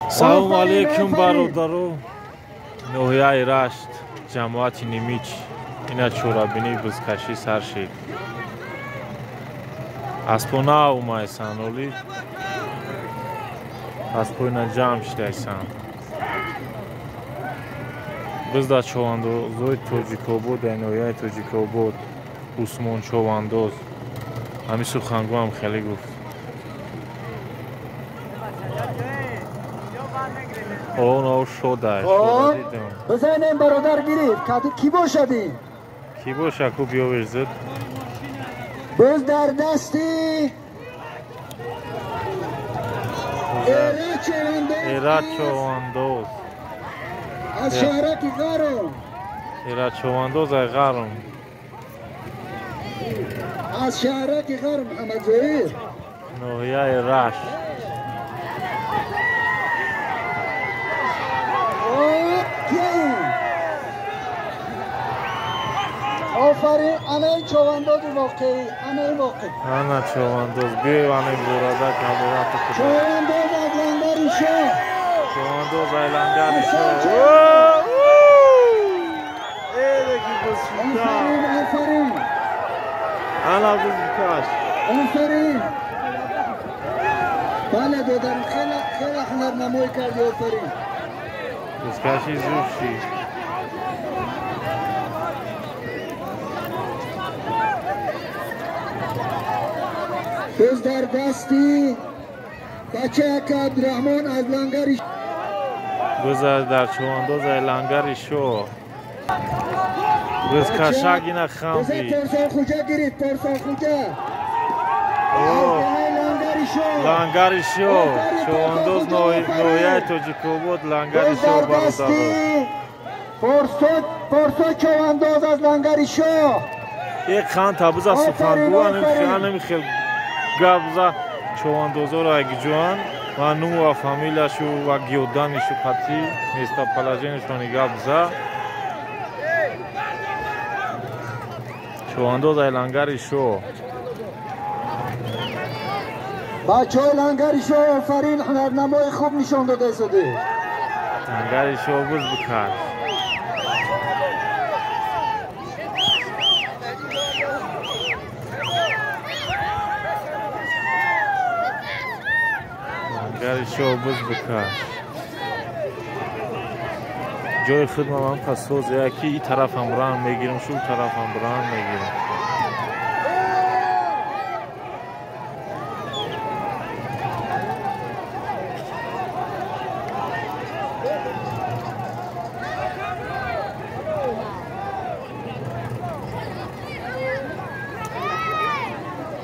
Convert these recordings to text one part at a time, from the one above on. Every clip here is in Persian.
салом алейкум бародару ноҳияи рашт ҷамоати нимич ина чорабини бизкаши саршид аспона умайсан оли аспоина ҷамъ шидайсан бизда човандозои тоҷикобод дар ноҳияи тоҷикобод усмон човандоз ҳамин сухангӯам хеле гуфт او شده بزنیم برادر گیرید کی باشدی؟ کی باشه کو بیاوش زد بز در دستی ایراد چواندوز از شهرکی غارم ایراد چواندوز ای غارم از شهرکی غارم محمد زهیر نوحیه راش آفرین انای چوانداز واقعی انای واقعی انا چوانداز بیای وانای براده کامرات چوانداز از لنگری شو چوانداز از لنگری شو ایده کی بسیده آفرین آفرین انا بزکاش آفرین بله دادم خیلی هنرنمایی کردی آفرین بزکاشی زوشی بز در دستی بچه که عبدالرحمن از لنگری بزر در چوانداز از لنگری شو بز کشک اینا خم بی بزر پرسان خوجه گیرید پرسان خوجه لنگری شو چوانداز نوحیه توجیکوبود لنگری شو برادر پرسان چوانداز از لنگری شو یک خان تابوزا سخنگو انم خیلی گابزا چواندازا را اگجوان و نمو و فامیلشو و گیودانشو پتی میستا پلاجینشونی گابزا چوانداز ای لنگری شو بچه های لنگری شو آفرین هنرنمای خوب نشان داده شده لنگری شو بز بکر لنگری شو بز بکر جای خود من پسوز یکی این طرف هم بران میگیرم شو طرف هم بران میگیرم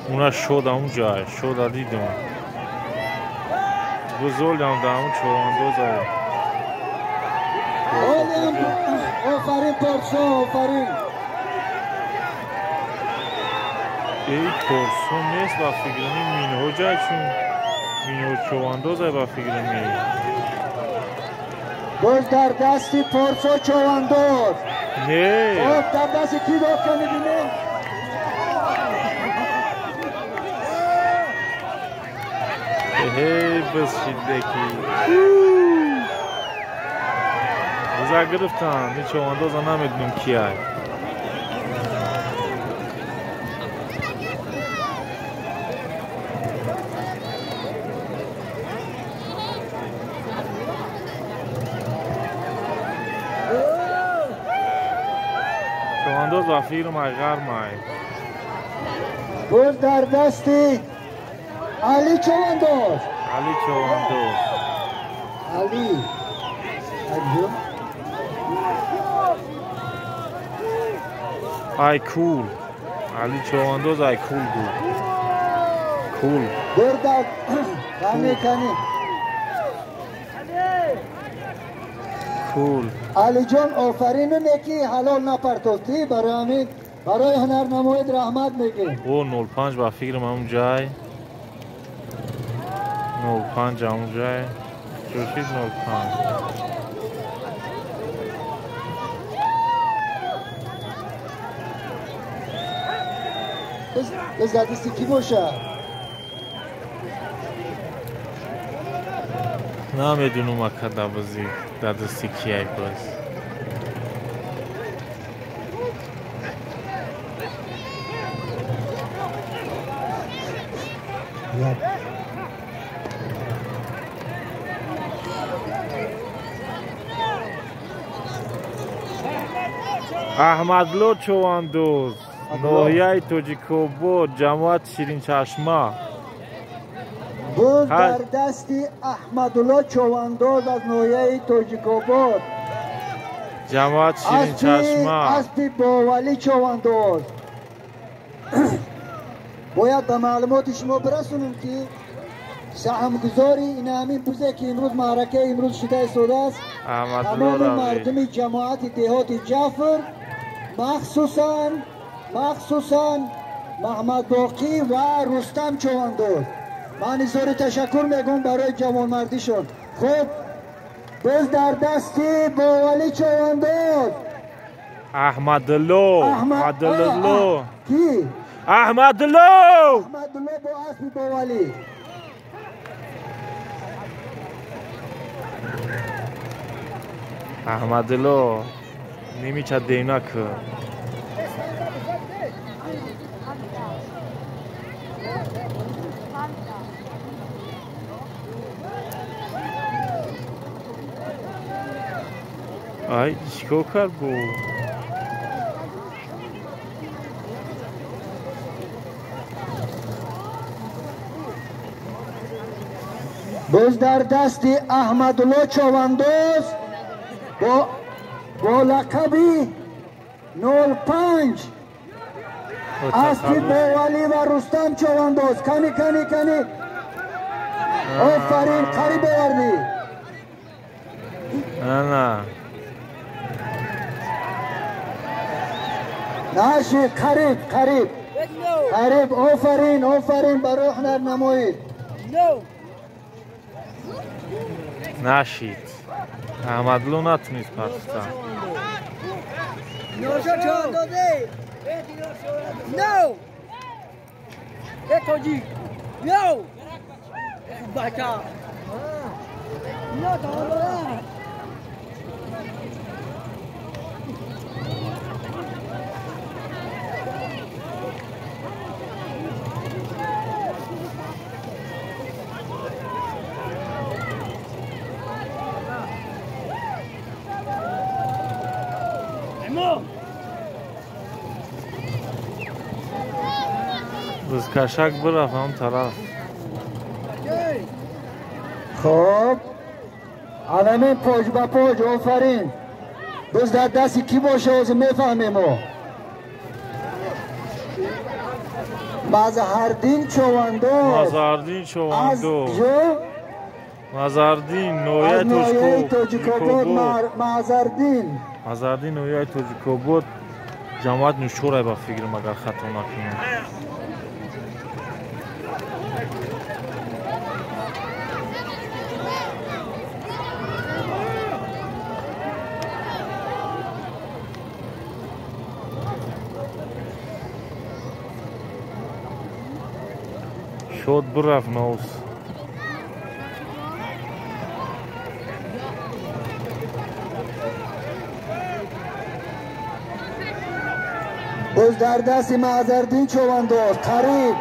اونا شد اونجا شد دیدم بزرگم در اون چوانداز آفرین پرسو آفرین ای پرسو نیست با فکرمی مینو جای چون مینو چوانداز با فکرمی باز در دستی پرسو چوانداز نه در دستی کی داد که میبینه هی بس شدکی بزا گرفتم این چوانداز نمیدونم کی های چوانداز و فیلم های غرم های باز در دستی علی چوانداز علی چوانداز علی ای کول علی چوانداز ای کول بود کول برداد کنی کول علی جان آفرین میگی حلال نپرتافتی برای هنرنماییت رحمت میگی او 05 با فکرم اون جای 05 اون جای جوشید 05 بز دستی کی باشه نمیدونم اکدا بازی در دستی کیه باز احمدلو چواندوز ناحیه توجیکوبود جماعت شیرین چشمه بود در دستی احمدلو چواندوز از ناحیه توجیکوبود جماعت شیرین چشمه اسبی باولی چواندوز باید به معلومات شما برسونم که سهمگذاری این همین بوزه که امروز معرکه امروز شده سوده است تمام مردم جماعت دهات جعفر مخصوصاً محمد باقی و رستم چواندوز من اظهار تشکر میگم برای جوانمردیشون خب باز در دستی باولی چواندوز احمدلو کی؟ احمدلو با اسبی باولی احمدلو نمیچه دینک ای چیکار کرد بو باز در دستی احمدلو چواندوز با لقبی 05 اسبی باولی و رستم چواندوز کنی آفرین قریب بردی نه ناشی قریب آفرین برای هنر نمایید نشید احمدلو نتونید پاکستان No! Etoji! No! Baka! No, don't بز کشک برف هم طرف خب علمه پاج با پاج آفرین بز در دستی کی باشه از میفهمیم مظهردین چواندوز مظهردین نوعیه توجیکوبود مظهردین نوعیه توجیکوبود جماعت نشوره با فکرم اگر خطا نکنم شد برف نوز باز در دستی مظهردین چواندوز قریب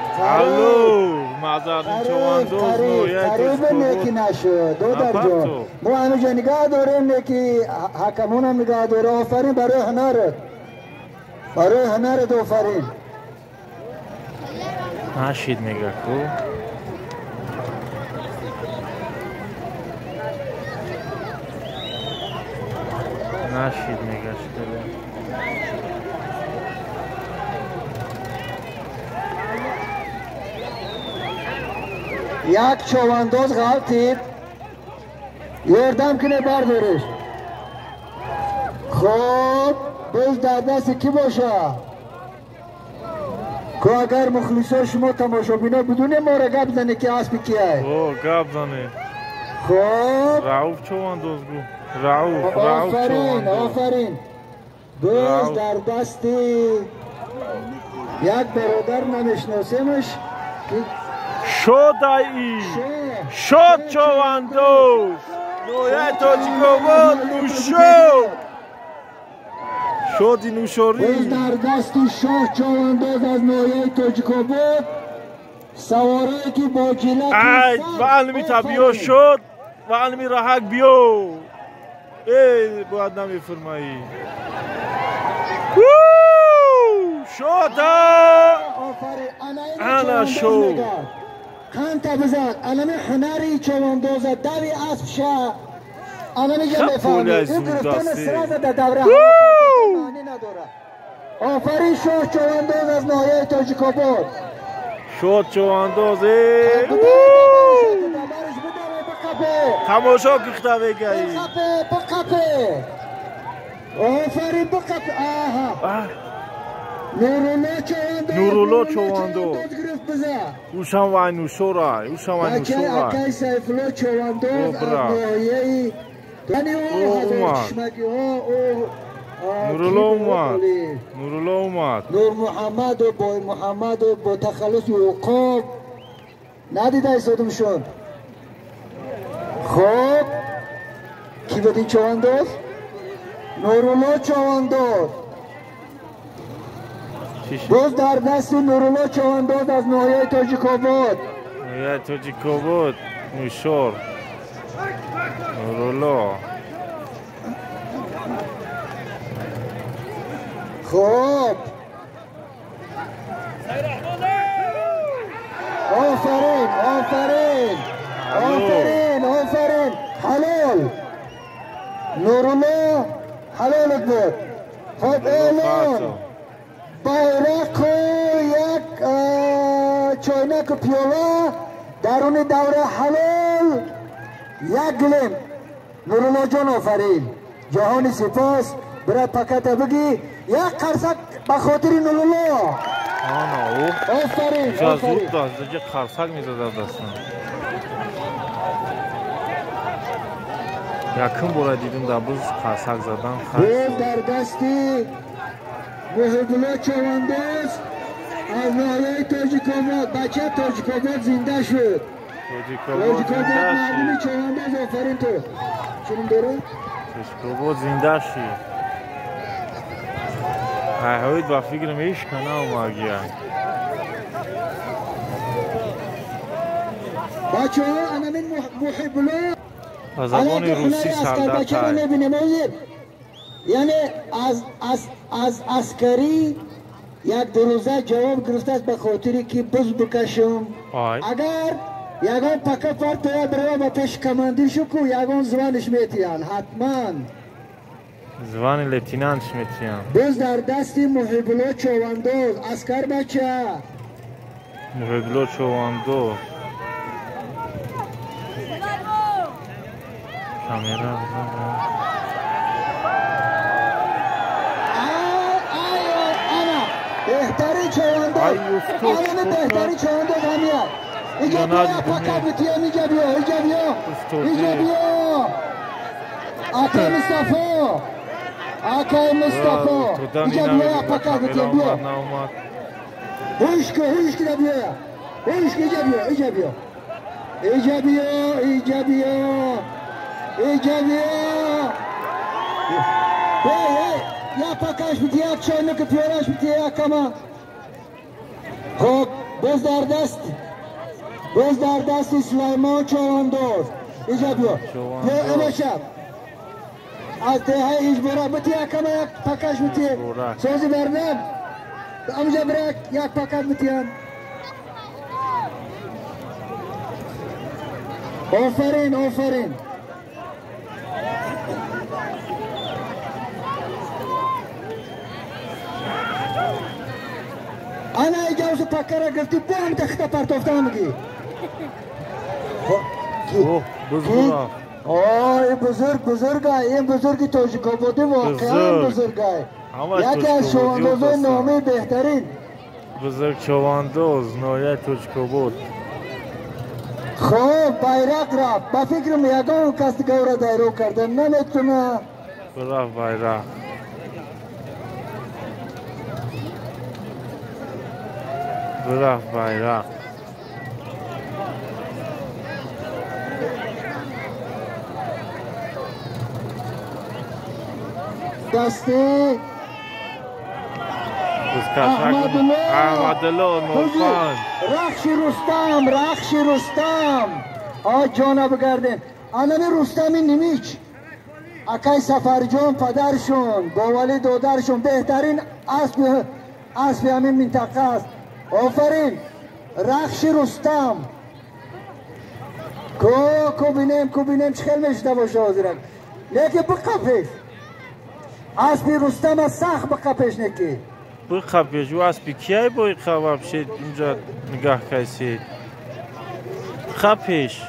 مظهردین چواندوز قریب نیکی نشد دو در جان ما همه جا نگاه داریم نیکی حکمون هم نگاه داره آفرین برای هنرت آفرین نشید میگه کو نشید میگه شده یک چواندوز غلطید یردم کنه بردارش خب باز در دست کی باشه که اگر مخلصا شما تماشابینا بدون ما را گپ زنه که اسب کیه گپ زنه خب رعوف چواندوز گو رعوف آفرین باز در دست یک برادر نمیشناسیمش شدایی شد چواندوز نویه تاجیک‌آباد نوشد شد نوشوری باز در دست شاه چواندوز از نویه تاجیک‌آباد سواره که با جلک و علمی تبیو شد و علمی راحک بیو ای باید نمیفرمایی شد انا شد خان تبزاد علمی هنری چواندوز دوی اسب شاه علمی جا بفهمی این گرفتان سراز در دوره همه معنی نداره آفرین شاه چواندوز از ناحیه تاجیک‌آباد شد چواندوز تماشا کخته بگهی بقپه آفرین بقپه آها نورالله چواندوز اوشان وای نوشورای اوشان وای نوشورای اکای سیفلو چواندوز از ناحیه یعنی او هزار چشمکی نورالله اومد نورالله اومد نور محمد و بای محمد و با تخلص اوقاب ندیده ایستادمشون خب کی بود این چواندوز؟ نورالله چواندوز باز در دست نورالله چواندوز از ناحیه تاجیک‌آباد ناحیه تاجیک‌آباد نوشور نورالله خب آفرین آفرین آفرین آفرین حلال نورالله حلالت بود خب اعلان bayrak یک چاینک و پیاله درون دوره حلال یک گلیم نورالله جان آفرین جهانی سپاس برای پاکت بگی یک قرصک بخاطر نورالله آفرین جازود داشت دیگه قرصک میزد دستم یکم برای دیدم در بز قرصک زدن باز در دستی محبوله چواندوز از ناحیه تاجیک‌آباد بچه تاجیک‌آباد زنده شد تاجیک‌آباد مردم چواندوز آفرین تو چونم داره؟ تاجیک‌آباد زنده شد هایید با فکرم ایش کنه اومگیه بچه ها انامین محبوله از زبان روسی سردت های یعنی از عسکری یک دو روزه جواب گرفته است به خاطری که بز بکشم اگر یگان پکه پارت یا برای با پیش کماندیر شو که یگان زوانش میتیان حتما زوان لیتینانش میتیان بز در دستی محبوله چواندوز عسکر بچه محبوله چواندوز کامیرا بهتری چواندوز آنه بهتری چواندوز همیاد اینجا بیا پاکت بتیم اینجا بیا آکای مصطفی اینجا بیا پاکت بتیم بیا هوشک دا بیا هوشک اینجا بیا یا پاکش بتیم یک چاینک پیارش بتیم یک کما خب باز در دست سلیمان چواندوز اینجا بیا امشب از دهه ایجبورا بتی کما یک پاکش بتی سوزی برنم امجا برک یک پاکت بتیم آفرین انا اجازه پاکره گفتی با هم تخته پرتافتم میگی آه این بزرگی تاجیک‌آبادی واقعا بزرگه یکی از چواندوزهای نامی بهترین بزرگ چواندوز ناحیه تاجیک‌آباد خب bayrak رفت با فکرم یگان کسی گوره دایرو کردن نمیتونه رفت bayrak برفت bayrak دستی احمدالله نورخان رخش رستم جانا بگردین آنمی رستمی نمیچ اکای سفرجان پدرشون باولی دودرشون بهترین اسب همین منطقه است آفرین رخش رستم کو بینیم چه خیلی میشته باشه حاضرک لیکن بقفش اسبی رستم از سخت بقفش نکی بقفش و اسبی کیای باید خواب شد اینجا نگاه کسی خفش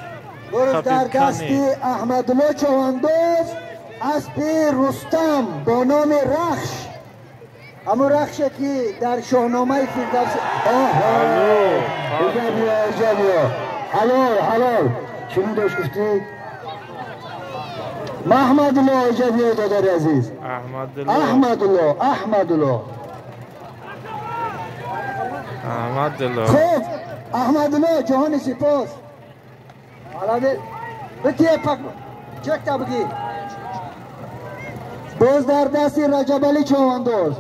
برو در دستی احمدالله چواندوز اسبی رستم با نام رخش اما رخش که در شاهنامه فردوسی حلال چونی داشت گفتی؟ محمدالله ایجابی دادر عزیز احمدالله خب احمدالله جهان سپاس حالا بتیه پک چک تا بگی باز در دستی رجب علی چواندوز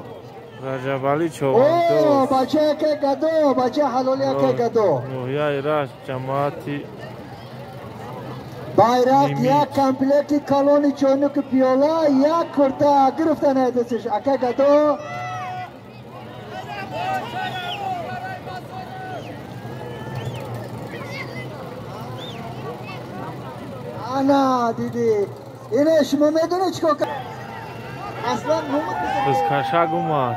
بچه که گدو بچه حلالی که گدو روحیه راش جماعتی bayrak یک کمپلیتی کالونی چونک پیولا یک کرتا گرفتن دستش اکا گدو انا دیدی اینه شما میدونه چکو اصلا نومد بس کشاگ اومد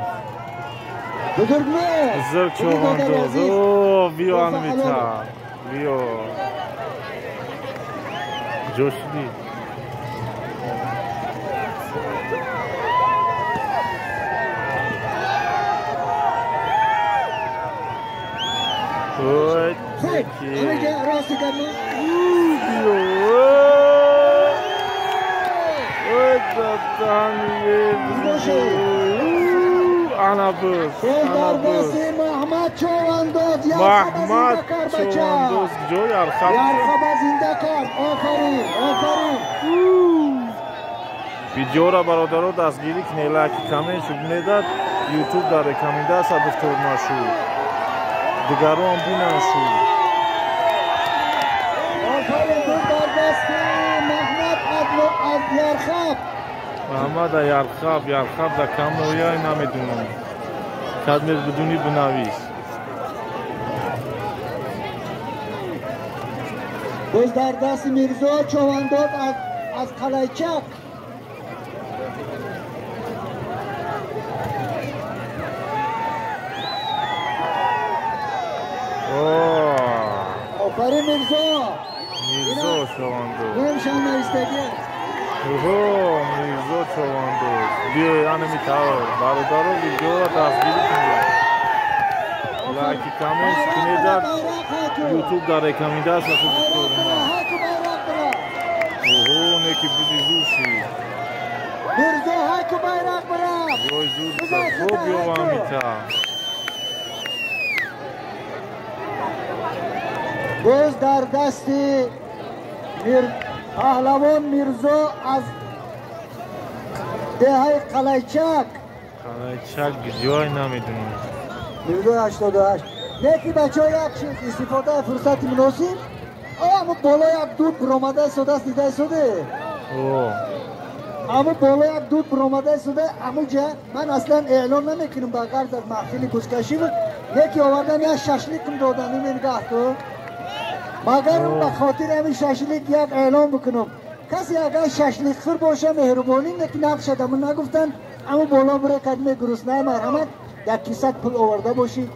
بزرگ نه بزرگ چواندوز اوه بیو انمیتا بیو جوشدی اوه اینه راستی کنم انا بس محمد چواندوز جو یارخب زنده کرد آفرین ویدیو را برادرها دستگیری کنید لایک کامنت میداد یوتیوب در رکامنداسیا دکتر مشهور دیگران بینن شو آفرین در دست محمد یارخب در کام نویای نمیدونم شاید بدونی بنویس باز در دست میرزا چواندوز از قلایچک آفرین میرزا چواندوز نمیشن نایستگی میرزا چواندوز بیای انمیتاور برادرها ویدیو را دستگیری کنید لایک کامنت کنید یوتیوب در رکامنداسیا دکتر نکی بودی زوشی میرزا هاکو bayrak bırak وای زود خوب بیو انمیتا باز در دستی پهلوان میرزا از دهه قلایچک جای نمیدونم میرزا 88 یکی بچه ها یک چیز استفاده فرصت مناسب اما بالا یک دود برآمده شده است دیده شده اما بالا یک دود برآمده شده اما جا من اصلا اعلان نمیکنم با غرض از محفل کشکشی بود یکی آوردن یک ششلیک دادن این نگاه کن مگر به خاطر همین ششلیک یک اعلام بکنم کسی اگر ششلیک خور باشه مهربانی نکنه نقشد اما نگفتن اما بالا بره کدمه گرسنه مرحمت یک کیسه پول آورده باشی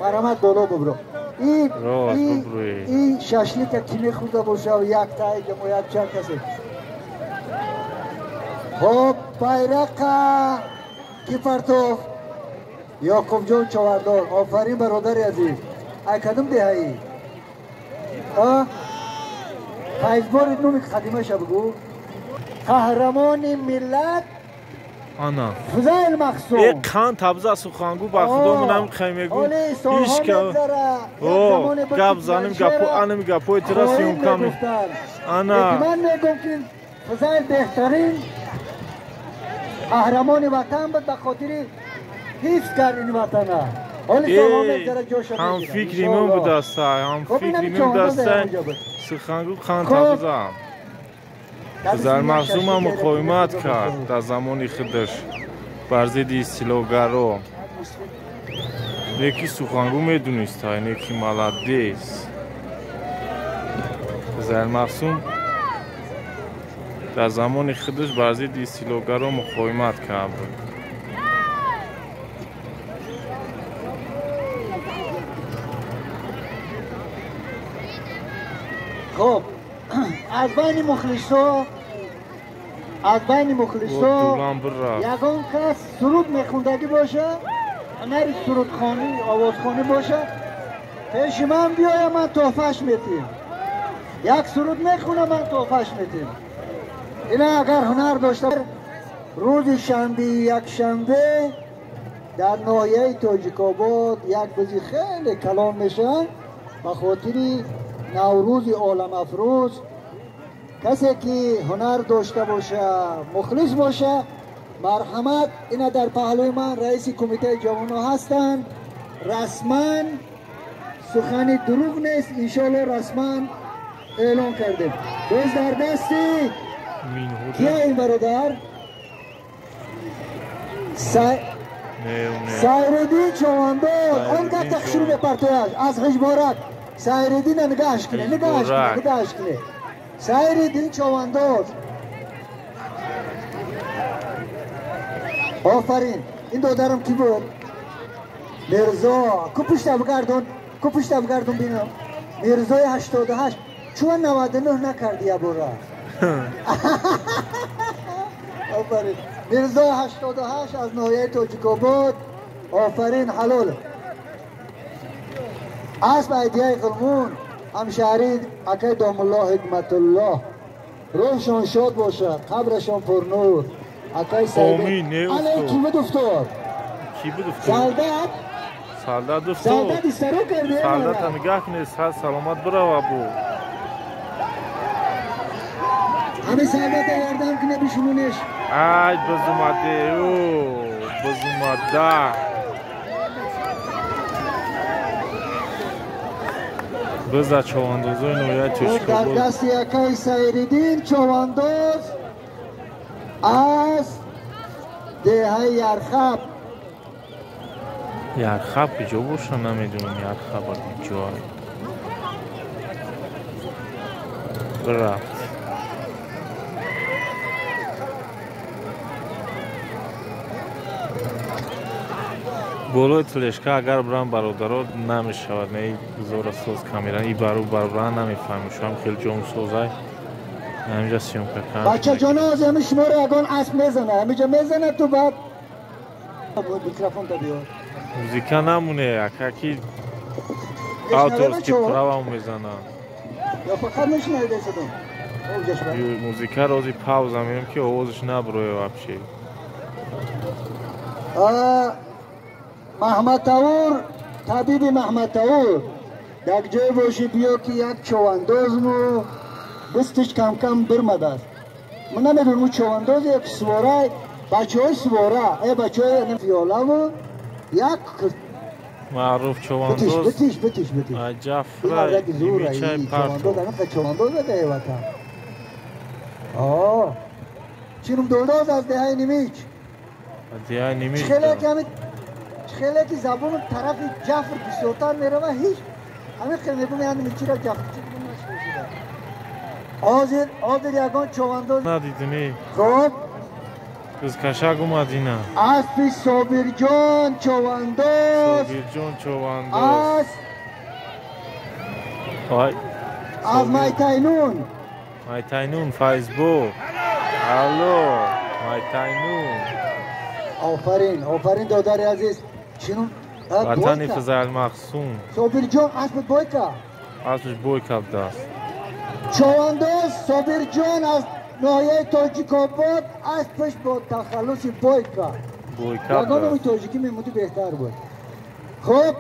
مرحمت بالا ببرو این ششلیک که میخورده باشه و یک تای جمعیت چند کسی خب bayrak کی پرتوف یعقوب جان چواندوز آفرین برادر عزیز ای کدوم دهایی پایزبار نومی خدیمه شا بگو قهرمان ملت آنا فضایل مخصوم یک خان تبزه سخنگو با خدا منم خیمگو ایش که گب زنم گپو انم گپو اعتراض یون کمی انا من میگم که فضایل بهترین قهرمان وطن بود به خاطر حفظ کرد این وطن. حالی سلامت ذره جوش هم فکری من بود دسته هم فکری من دسته سخنگو خان تابزم زر مخزوم هم مقاومت کرد در زمان خودش بر ضد استیلاگرا. یکی سخنگو میدونست این یکی ملدیس. زر مخزوم در زمان خودش بر ضد استیلاگرا مقاومت کرد. خب از بین مخلصا یگان کس سرود میخوندگی باشه، نری سرودخانی آوازخانی باشه، پیش من بیایه من تحفهش میتیم. یک سرود میخونه من تحفهش میتیم. اینا اگر هنر داشته روز شنبه یک شنبه در ناحیه تاجیک‌آباد یک بازی خیلی کلان میشه به خاطر نوروز عالم افروز. کسی که هنر داشته باشه مخلص باشه مرحمت اینا در پهلوی من رئیس کمیته جوانان هستند. رسما سخن دروغ نیست، انشالله رسما اعلان کردیم. باز در دستی کیا این برادر؟ سایردین چواندار اون که تخشیر به پرتویش از خجبارک سایردین نگاهش کنه سایردین چواندار. آفرین. این دادرم کی بود؟ مرزا. کو پشت بگردون بینم. مرزای 88 چون 99 نکردی یا برا. آفرین. مرزای 88 از ناحیه تاجیک‌آباد. آفرین حلال. اسب ایدیای قلمون همشهری اکای دام الله حکمت الله روحشان شاد باشه، قبرشان پر نور. اکای سایده علی کی بود افتاد؟ سالداد افتاد. سالداد استرو کرده. سالداد نگاه کنید سلامت برو ابو. همه سالداد یاردم کنه بشونونش. ای بزومده بزومده بزا چواندازای نویه تاجیک‌آباد در دست یکای سایردین چوانداز از دهه یرخب کجا باشه نمیدونم. یرخب کجا برفت. بالای تلشکه اگر برم برادرات نمیشود. نه زور ساز کامیرا ای برو نمیفهمی. شما خیلی جام سازای همینجا سیوم کنم. بچه جانا از همین شما رو اگان اسب میزنه همینجا میزنه تو بعد میکروفون تا بیار. موزیکا نمونه اکی آتوست که پراو میزنه یا فقط میشنیده صدام. موزیکا روزی پاوز میرم که آوازش نبروه وابشه. محمد تاور طبیب محمد تاور در جای باشی بیا که یک چواندازمو بستش کم کم برمده است. من نمیدونم چوانداز یک سواره بچه های سواره ای بچه های فیاله و یک معروف چوانداز بتیش جفره نیمیچه پرتو چوانداز ده وطن. چینم دولداز از دهه نیمیچ خیلی که زبون طرف جفر بسیارتر میره و هیچ همه خیلی میگم یعنی میچی را جفر آذر یگان چوانداز ندیدنی. خب از کشک اومد اینا. اسب صابر جان چوانداز از مایتینون فیسبوک. الو مایتینون. آفرین دادر عزیز. چینون وطن فضل مخزوم. صابر جان اسب بویکا. اسبش بویکا دست. چوانداز صابر جان از ناحیه تاجیک‌آباد اسبش با تخلص بویکا. یگانم تاجیکی میمودی بهتر بود. خب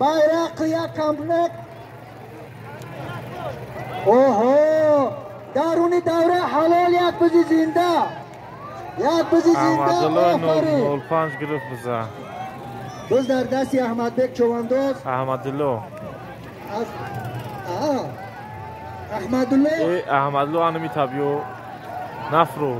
bayrak yakamlık. Oho! Daruni davre halal yak bizi zinda. یک بزی زنده آفرین 05 گرفت بزن باز در دستی احمد بک چواندوز احمدالله احمدالله احمدالله انمی تابیو نفرو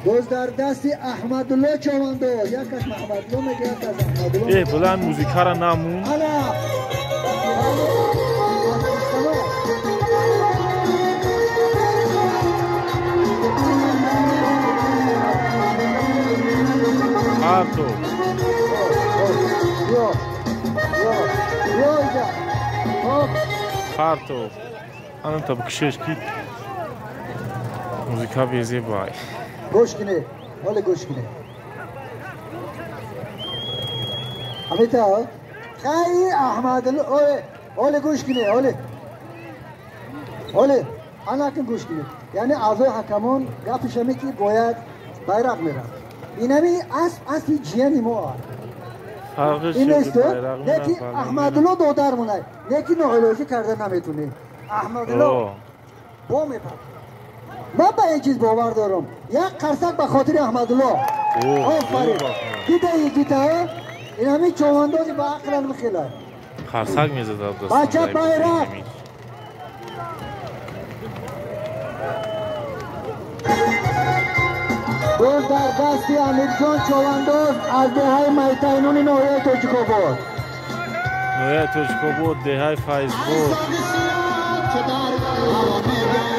باز در دستی احمدالله چواندو یک از احمدالله میگه یک از احمدالله بلند موزیکا را نمون Parto. Parto. Anam tabi kişiş ki müzika bezi bay. Goş kine. Öyle goş kine. Amita. Kay Ahmad'ın öyle goş kine. Öyle. Anakin goş kine. Yani azoy hakamun gafişemi ki boyad bayrak mera. اینمی اصلی جیانی ما این است یکی احمدالله دودر مونه یکی نوعلاجی کرده نمیتونه احمدالله با میپر من به این چیز باور دارم یک قرصک به خاطر احمدالله آفرین دیده ای گیته اینمی چواندازی به عقلن میخیله قرصک میزد بچه bayrak باز در دستی امیرجان چوانداز از دهه میتینون نوعه توجیکوبود دهه فایز بود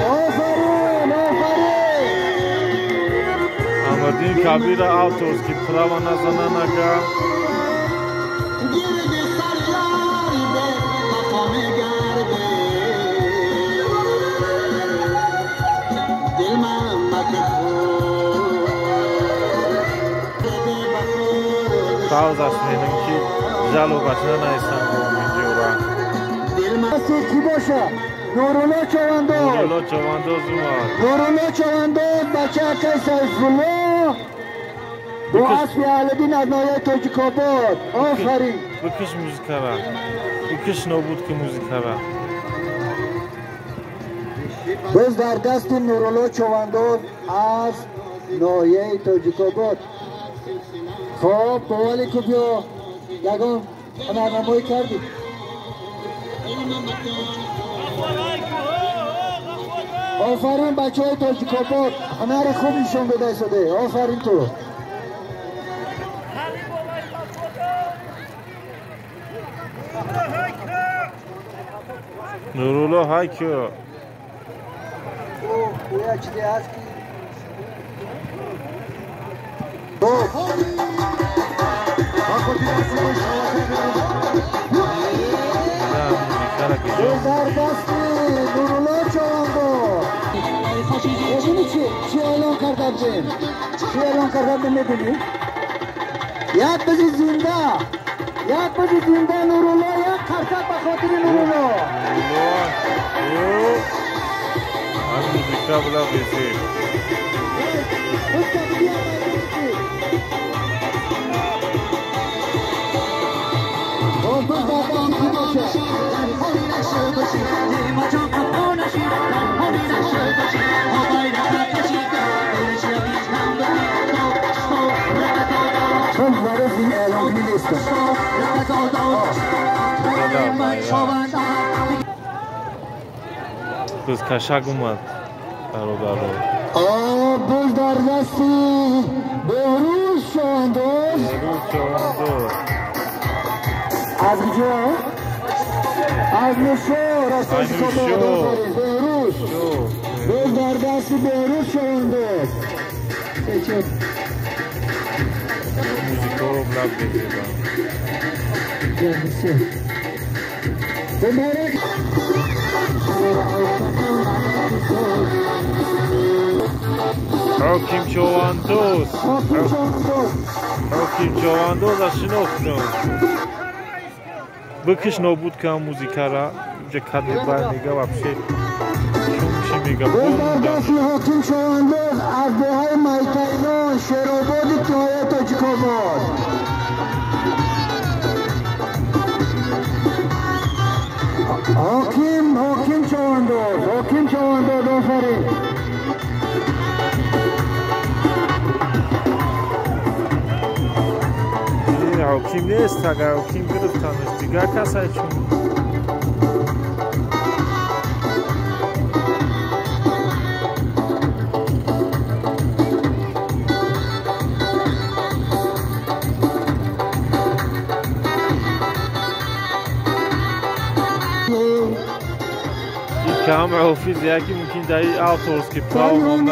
آفرین آمدین کبیر آوتوز که پراوا نزنن اگه Sağız aslında ki jalo başına neysen bu videoda. کی باشه نورالله چواندوز اومد نورالله چواندوز بچه که سیفالله با اسبی علدین از نایه توجیکاباد آفرین بکش موزیکا را بکش نابود که موزیکا را باز در دست نورالله چواندوز از نایه توجیکاباد خب بوالی که بیا یگان هنرنمایی کردی آفرین بچه های تاجیکاباد هنر خوب نشون بده شده آفرین تو نورالله های که اویا چیزی هست که در دستی نورالله چواندو ببینی چی اعلان کرده بیم چی اعلان کرده بیم میدونی یک بزی زنده نورالله یک قرصک به خاطر نورالله از موزیکا بلا بیزی Kız kaşak umad برادر باز در دستی بهروز چواندوز از کجا؟ از نشو راستش بهروز باز در دستی بهروز چواندوز موزیکا رو بلد بگیرم بمارک حاکیم چواندوز از شناختم بکش نابود که هم موزیکا را اینجا کدی باید میگه وابشه شون میگه برداشتی حاکیم چواندوز از دهه میتینان شیرآبادی نایه تاجیکاباد حاکم چوانداز آفرین. حاکم نیست، اگر حاکم گرفتنش دیگر کسایی چون کام حافظ یکی ممکن دایی آتورس که پاو مانده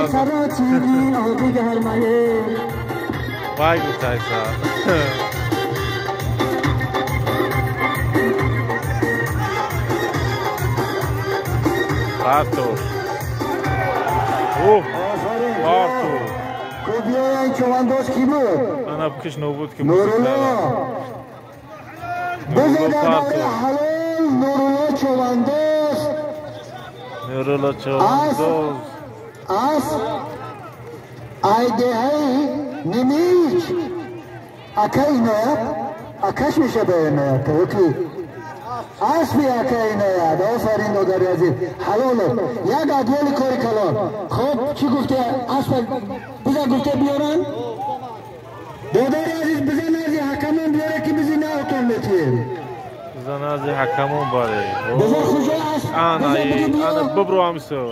وای گفتای سا Artur. Artur. Kubiye çovandoz kim o? Ana bu kış nobut ki Nurullah. Nurullah çovandoz. Nurullah çovandoz. As. Ayde hay nimiç. Akayna. Akaş mı şabeyne? Peki. اسبی اکایی نیاد آفرین داداری عزیز حلاله یک ادوال کاری کلان خب چی گفته اسب بزن گفته بیارن داداری عزیز بزن ازی حکمون بیاره که بزی نه اتومتیم بزن ازی حکمون باره بزن خوجه اسب انا ببرو همسو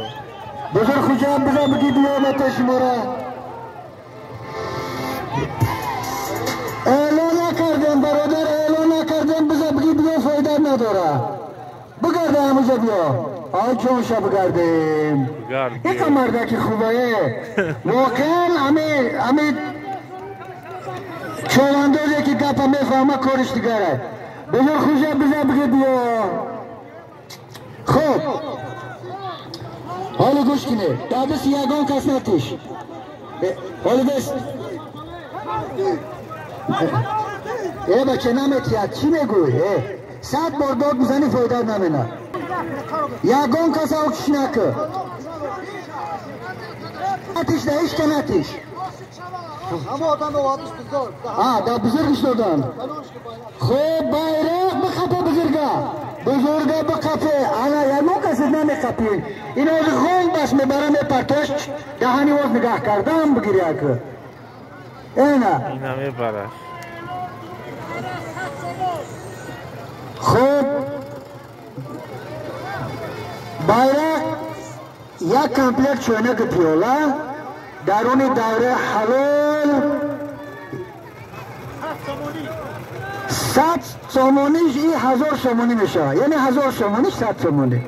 بزن خوجه بزن بگی بیارن شماره اعلان نکردن برادر اعلان نکردن بزن بگی بیا فایده نداره بگرده هموزه بیا آی جونشا بگردیم یک مرده خوبه واقعا همه چواندازه که گپا میفهمه کارش دیگره بزن خوشه بزن بگی بیا خب حالا گوش کنه دادست یگان کس نتیش حالا دست بچه نمیتید چی میگوی؟ 100 بار داد بزنی فایده نمینه یگان کس آکش نکه نتیش نه ایش که نتیش همه آدم رو وادش بزرگ دا بزرگش دادن خوب bayrak بخپه بزرگه بخپه انا یگان کسی نمیخپین این از خون بس میبره میپرتش دهانی واز نگاه کردم بگیری اکه اینا میبره خب bayrak یک کمپلیت چونه که پیولا درون دوره حلال 100 سومونیش این 1000 سومونی میشه یعنی 1000 سومونیش 100 سومونی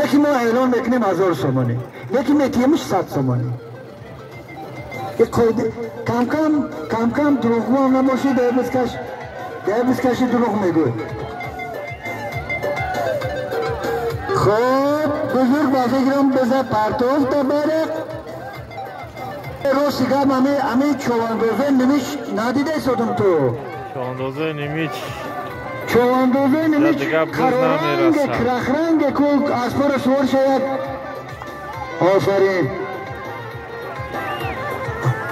یکی ما اعلان میکنیم 1000 سومونی یکی میتیمش 100 سومونی کم کم دروغ هم نباشی ده بسکشی دروغ میگوی خب بزرگ بازی گرم بزن پرتوز تا برق رو سیگم همه چواندوزه نمیش نادیده سودم تو چواندوزه نمیش کرارنگ کرخرنگ که اسپار سور شاید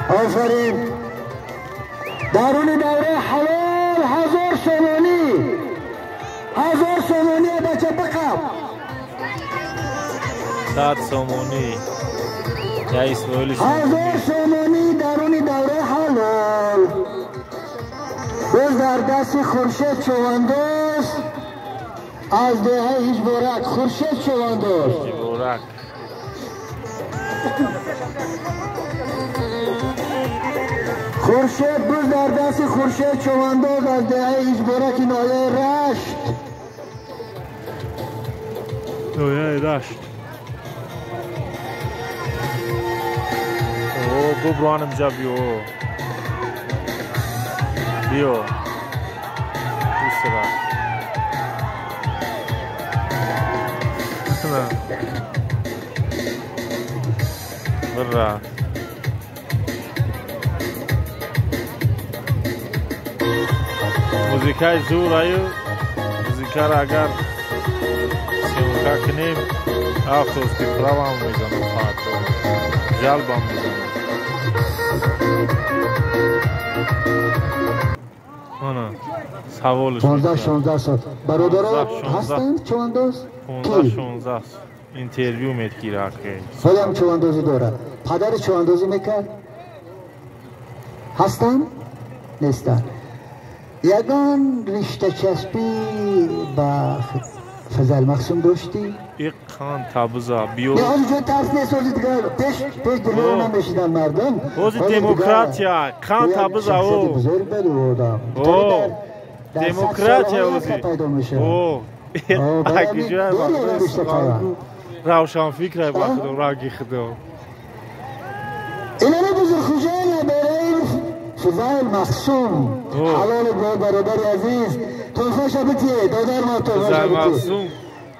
آفرین درون دوره حلال 1000 سومونی بچه بقب 100 سومونی یا اسماعیل 1000 سومونی درون دوره حلال بز در دست خورشید چواندوز از دهه هیچبورک خورشید چواندوز خورشید بز در دست خورشید چواندوز از دهه هیچبورک نایه رشت او ببرو hanım بیو bu sıra برا موزیکای زور آیو موزیکا را اگر سیمکا کنیم آفتوز که پراوام میزنم پاتو جلبم میزنم آنا سوالش 15-16 سال برادرها هستند چوانداز؟ 15 اینترویو میگیره که خیلی هم چواندازی داره پدر چواندازی میکرد؟ هستن؟ نیستن یگان رشته چسبی با فضل مقسوم داشتی؟ یک خان تابوزا بیو نه حالی جو ترس نیست حالی دیگر پیش دلو نمیشیدن مردم حالی دموکراتیا خان تابوزا او بزرگ بدو آدم دموکراتیا اوزی او اگه جوه روشن فکر با خودم راگی خودم اینا بزرگ خوشانه برای فضل مقسوم حلال برادر عزیز توفاش بتیه دادر ما توفاش بتیه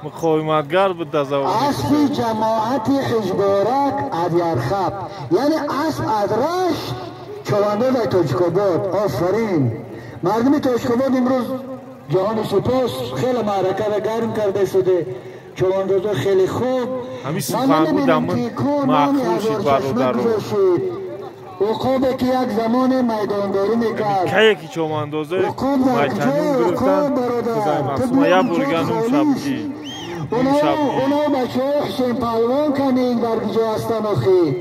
مقاومتگر بود دزاوری اسب جماعت حزبارک از یرخب یعنی اسب از رشت چوانداز تاجیک‌آباد آفرین مردم تاجیک‌آباد امروز جهان سپاس خیلی معرکه را گرم کرده شده چواندازا خیلی خوب همین سخنگو دامن محفوظ برادر رو عقابه که یک زمان میدانداری میکرد که یکی چواندازه میتنون گرفتن بزای مقصوم یا برگانم شبکی اونا بچه های حسین پهلوان کنین در کجا هستن آخی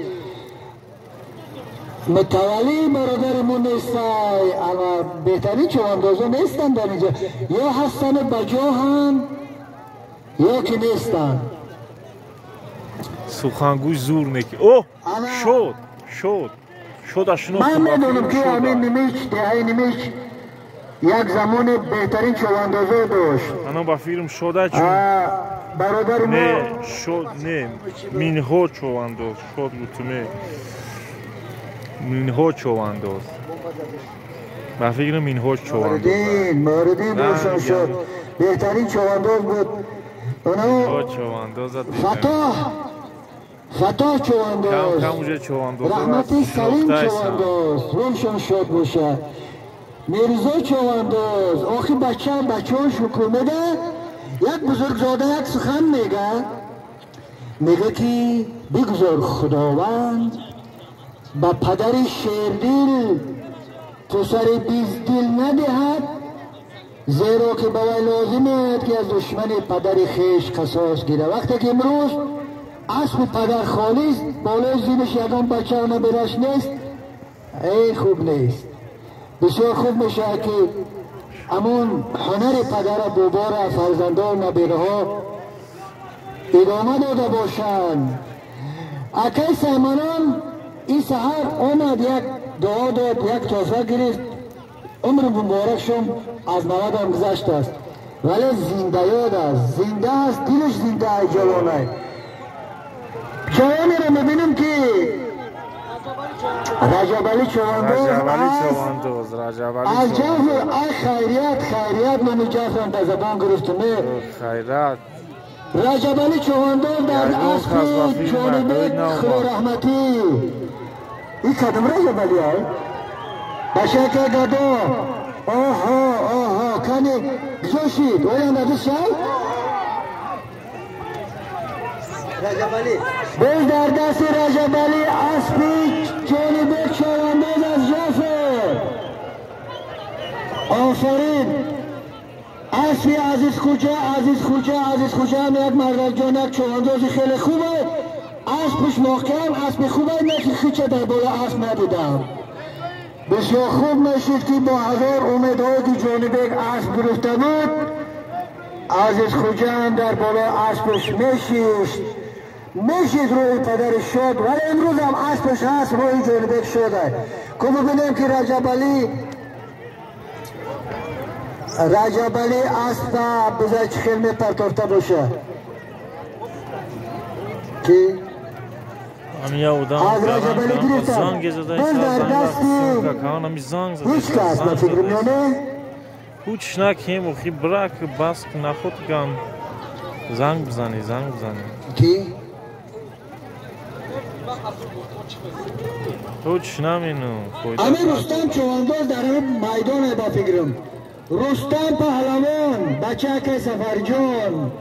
متولی برادرمون نیستن اما بهترین چواندازا نیستن در اینجا یا هستن بجا هم یا که نیستن سخنگوی زور نکی اوه شد اشنو من میدونم که همین نمیچ دهی نمیچ یک زمان بهترین چواندازه داشت انا با فیلم شده چون برادر ما نه شد نه مینها چوانداز شد بوتمه مینها چوانداز با فکر مینها چوانداز موردین باشن شد بهترین چوانداز بود مینها چوانداز فتح چوانداز رحمتی سلیم چوانداز روشن شد باشه میرزا چوانداز آخی بچه ها شکر میده یک بزرگزاده یک سخن میگه که بگذار خداوند با پدر شیردل پسر بیزدل ندهد زیرا که باید لازم است که از دشمن پدر خیش قصاص گیره وقتی که امروز اسب پدر خالص بالای زینش یکم بچه ها نبرش نیست ای خوب نیست بسیار خوب میشه که امون هنر پدر بابا فرزندان نبیره ها ادامه داده باشند اکی سیمانان این سحر آمد یک دعا داد یک تحفه گرفت عمر مبارک شم از 90 هم گذشت است ولی زنده یاد است زنده است دلش زنده است جوانه جوانی رو میبینم که رجب علی چوانداز از جفر خیریت من جفرم در زبان گرفتمه خیرات رجب علی چوانداز در اسب جانبه خدا رحمتی این کدام رجب علی های بشک گدا آها کنی گذاشید اولا نداشت رجب علی باز در دست رجب علی اسبی جانبه چوانداز از جعفر آفرین اسبی عزیز خوجه هم یک مردجانک چواندازی خیلی خوبه اسبش محکم اسب خوبه نه که خیچه در بالا اسب ندیدم بسیار خوب میشید که با هزار امیدهای که جانبه اسب گرفته بود عزیز خوجه هم در بالا اسبش میشید روی پدرش شد ولی امروز هم اسبش هست روی جانبه شده که ببینیم که رجب علی اسب بذار چه خیلی پرتافته باشه که از رجب علی گرفتم باز در دستی هیچ کس نفکر میانه هیچ نکیم و خی برک بس نخود کن زنگ بزنی کی؟ هیچ نمینو همه رستم چوانداز در میدان با فکرم رستم پهلوان بچه که سفرجان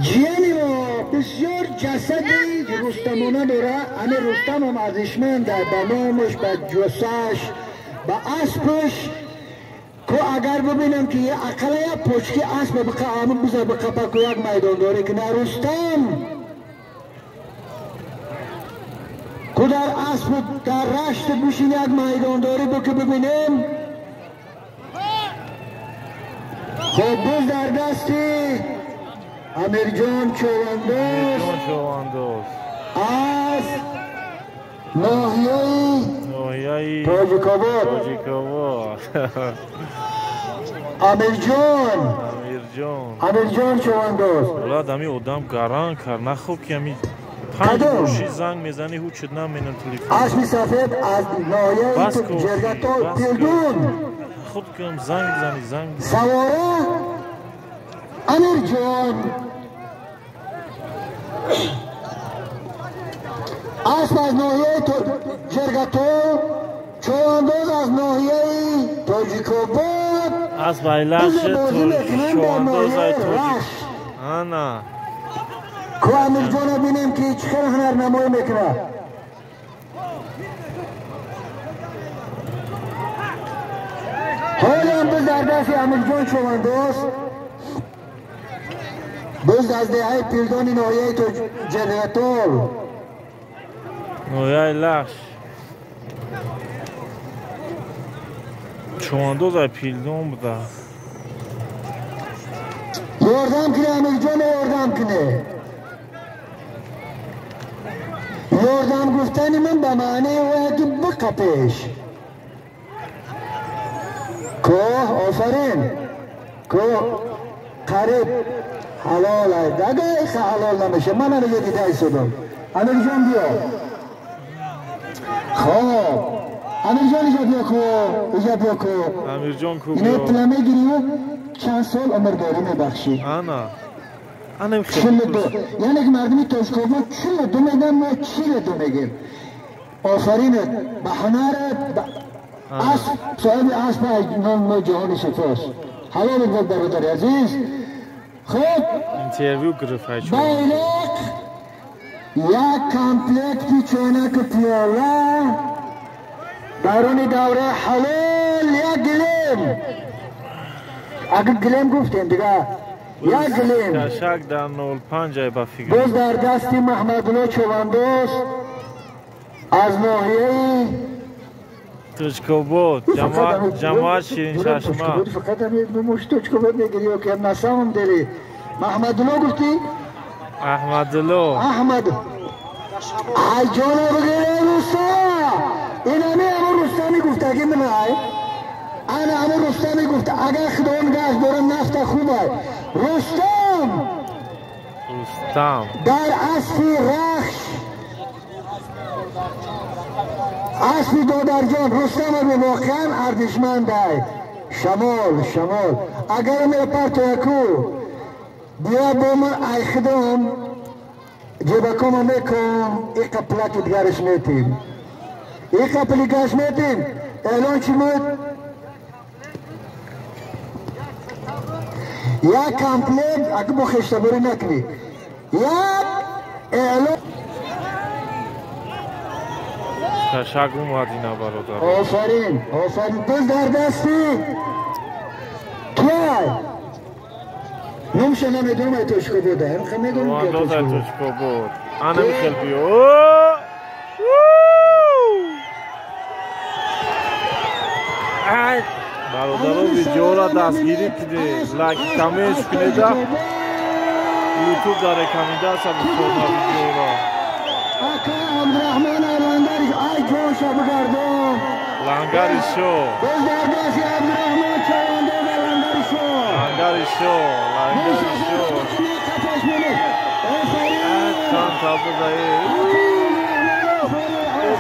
جیانی و بسیار جسدی رستمانه داره همه رستم هم ارزشمند در نامش به جسش به اسبش کو اگر ببینم که یه اقلا یا پشکی اسب بقا آمد بزر بقا پاکو یک میدان داره که نه رستم کو در اسب در رشت بشین یک میدان داره بکه ببینیم خب بز در دستی امیر جان چواندوز از ناحیه تاجیک‌آباد امیر جان چواندوز والا دمی آدم گران کرد نخوب که همی 5 گوشی زنگ میزنی هو چه نمینن تلیفون اسب سفید از ناحیه جرگتال پیلدون خود کم زنگ زنی سواره امیر جان اسب از ناحیه جرگتال چواندوز از ناحیه تاجیک‌آباد اسب ایلش چواندوز های تاجیک آنا که امیر جان بینیم که چکر هنر نمایی میکنه حالی هم بز در دست امیر جان چواندوز بز از دهه پیلدانی ناحیه جرگتال ناحیه ایلش چواندوز های پیلدون بوده یاردم کنه امیر جان یاردم کنه یاردم گفتن من به معنی که بقپش که آفرین که قریب حلال های دگه ایخه حلال نمیشه من هم یه دیده ایستادم امیر جان بیا خب امیر جان ایجا بیا کو امیر جان کو اینه پلمه گیریو چند سال عمر داری میبخشی انا خیلی یعنی که مردمی تاجیک‌آباد 42 میگن ما 42 میگیم آفرینت به هنرت صاحب اسب نام جهان شفاست حلال بود برادر عزیز خب اینترویو گرفت بیرق یک کامپلکتی چونک پیاله درون دوره حلال یک گلیم اگر گلیم گفتیم دیگه یک گلیم کشک در 05 با فیگر بز در دستی محمدالله چواندوز از ناحیه تاجیک‌آباد جماعت شیرین چشمه فقط هم یک نموش تاجیک‌آباد میگیری که نسامم داری محمدالله گفتی؟ احمد ای جانو بگیره روستا این همه رستمی گفته که من های انا همه رستمی گفته اگر خداوند گشت دارم نفت خوبه رستم در اسبی رخش اسبی دادرجان رستم به واقعا ارزشمند های شمال اگر میره پرتو یکو بیا با من ای خدام جبکم میکن ای قپلک دیگرش میتیم ای قپلکش میتیم اعلان چی بود؟ یک کامپلیت اگه با خشتباری نکنی یک اعلان کشک اومد اینا برادر آفرین بز در دستی توی نمشه نمیدونم ای تاجیک‌آباد هم خیلی میدونم که تاجیک‌آباد انا میخیل بیو برادر ویدیو را دستگیری کده لایک کامنت کنید یوتیوب داره کمیده است بسیار ویدیو را اکا عبدالرحمن لنگرش ای جوش بگردم لنگری شو بز در دستی عبدالرحمن چواندوز لنگری شو چند تابو زایی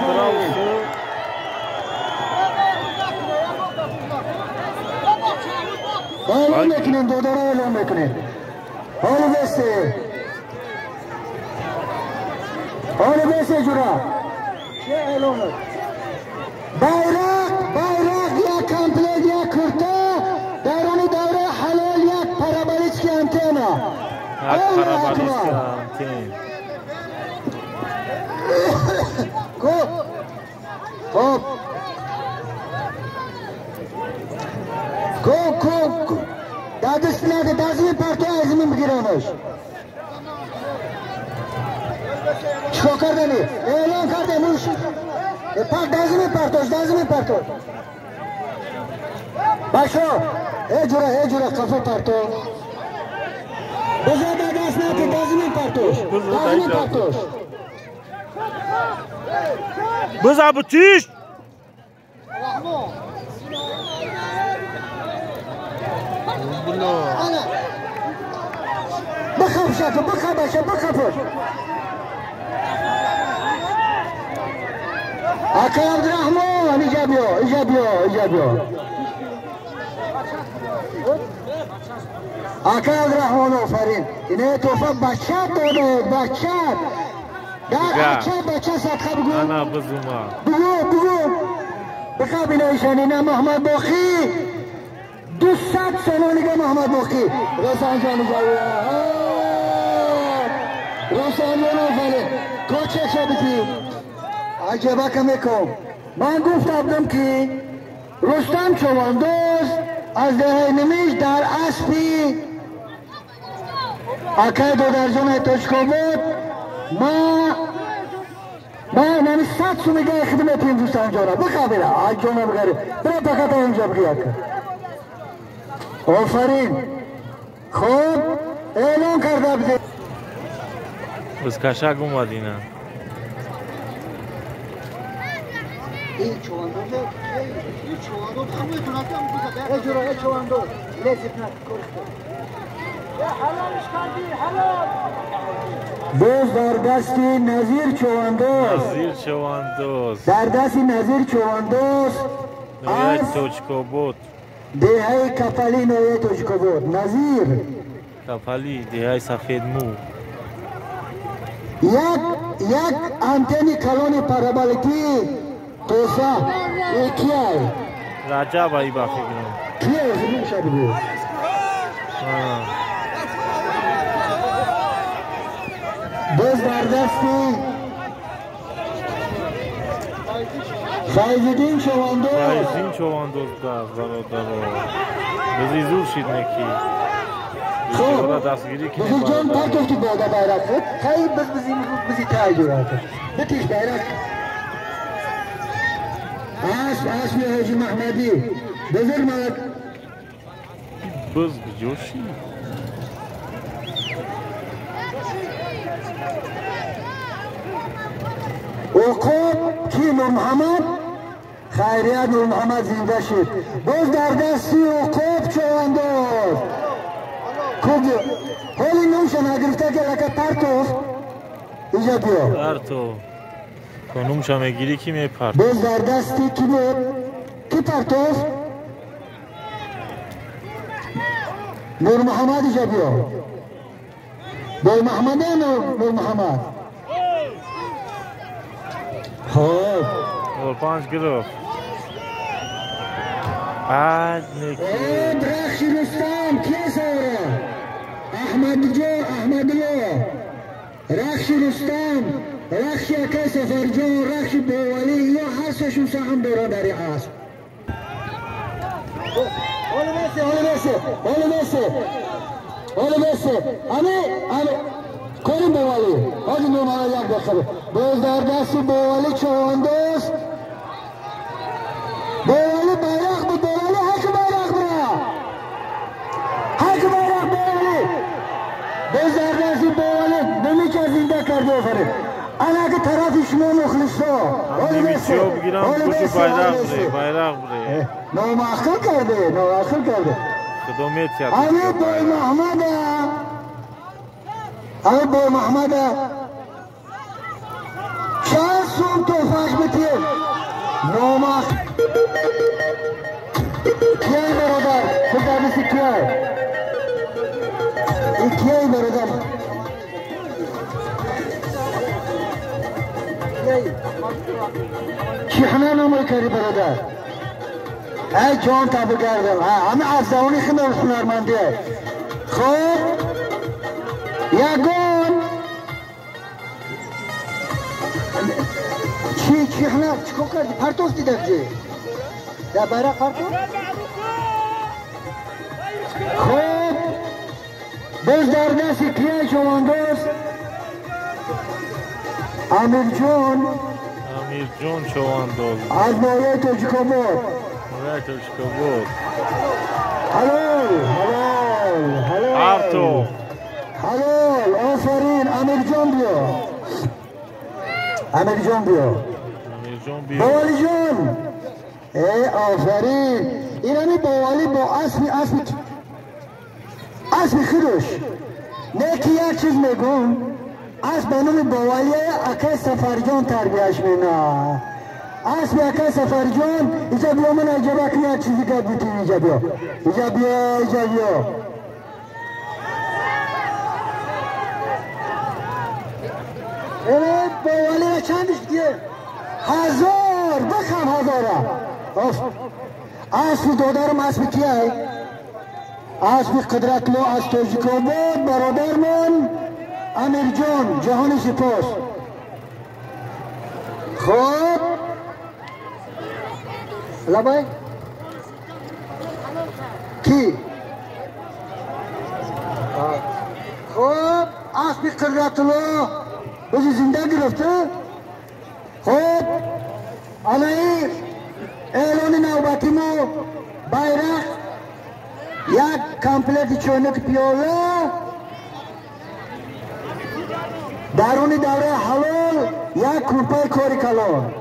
براو اعلان میکنیم دوداره اعلان میکنیم حالا بسته جورا چه اعلان بیرق یک کامپلیت یک کرتا درون دوره حلال یک پرابلیسکی انتینا خب دست نده دزمی پرتو ازمی بگیرمش چکا کردنی؟ اعلان کرده موش دزمی پرتوش باشو ای جوره کافه پرتو بزا دست نده دزمی پرتوش بزا بچیش بخاف شاكو بخاف اكا عبد الرحمن ايجابيو اكا عبد الرحمن آفرین اینه توفه بچه داده بچه صدقه بگو انا بزوما بگو بخواب اینه ایشانینه محمد باقی 200 سال دیگه محمد باقی رسان جان آفرین کوچه شبیتی عجبه که میکن من گفتم که رستم چواندوز از دهه نمیش در اسبی اکه دو درجان توچکو بود ما نمی 100 سو میگه خدمت این دوستان جانا بخوابیره آج جانا بگره برای پکتا اینجا بگیه آفرین خوب اعلان کرده بده بس کشک اومد اینا این چواندوز همه تونستم ای چواندوز لذت نکرد دوست در دستی نظیر چواندوز در دستی نظیر چواندوز نویه توچکو بود دهه کپلی نویه توچکو بود نظیر کپلی دهه سفید مو یک انتنی کلون پارابولیکی توسا کیای رجب ای با فکرم کیای زمین شده بود دوست در دستی فایزدین چواندوز دست برادر بزی زور شید نکی خب دستگیری که بزی جان پرتوفتی بادا بیرک خیلی بزی تایی جوراته بکش بیرک اسم حاجی محمدی بزرگ ملک بز بجوشی اوقاب کی نور محمد خیریت نور محمد زنده شد باز در دستی اوقاب چواندوز خوب حالی نوشن اگرفته که لکه پرتوف ایجا بیا پرتو کنومش هم گیری کی می پرتوف باز در دستی کی بود کی پرتوف نور محمد ایجا بیا نور محمد نور محمد خب اور 5 گرفت بعد نکی رخش رستم کی سوره احمدلو رخش رستم رخش اکه سفرجان رخش بولی یا هر سشون سهم برادری هست حالا بسه همه کنیم بوالی آجی نومانه یک دخبه باز در دستی بوالی چواندوز بوالی بیرق بود بوالی حک بیرق بوالی باز در دستی بوالی نمیچه زنده کرده آفره انا که طرف شما مخلصا هم نمیچه ها بگیرم بوشو بیرق بره ناماخل کرده کدومیت کرده امیر بای محمد چند سوم توفاش بتیه ناماخ کیای برادر خدا بسی کیای برادر چیخنه نامای کاری برادر ای جان تابو گردم همه افزاونی خیلی هنرمندیه خب یگان چی خنه چیکو کردی پرتوف دیده بجی در بیرق پرتوف خب باز در دست کیه چواندوز امیر جون چواندوز از نوعه توجیکوبود حلال آرتو حلال آفرین امیر جون بیا بوالی جون آفرین اینمی بوالی با اسمی خودش نیکی یک چیز میگم اسب بنوم بوالی اکای سفرجان تربیهش مینا اسب اکای سفرجان ایجا بیا من اجابه کنی یک چیزی که بیتیم ایجا بیا اینه بوالی چندش دیگه 1000 بخم 1000 اسب دادارم اسب کیه اسب قدرتلو از توجیکوبود برادرمون امیر جان جهان سپاس خب لبای کی خب اسب قدرتلو بزی زنده گرفته خب الهی اعلان نوبتی مو bayrak یک کامپلت چونک پیوله درون دوره حلال یک روپای کوری کلان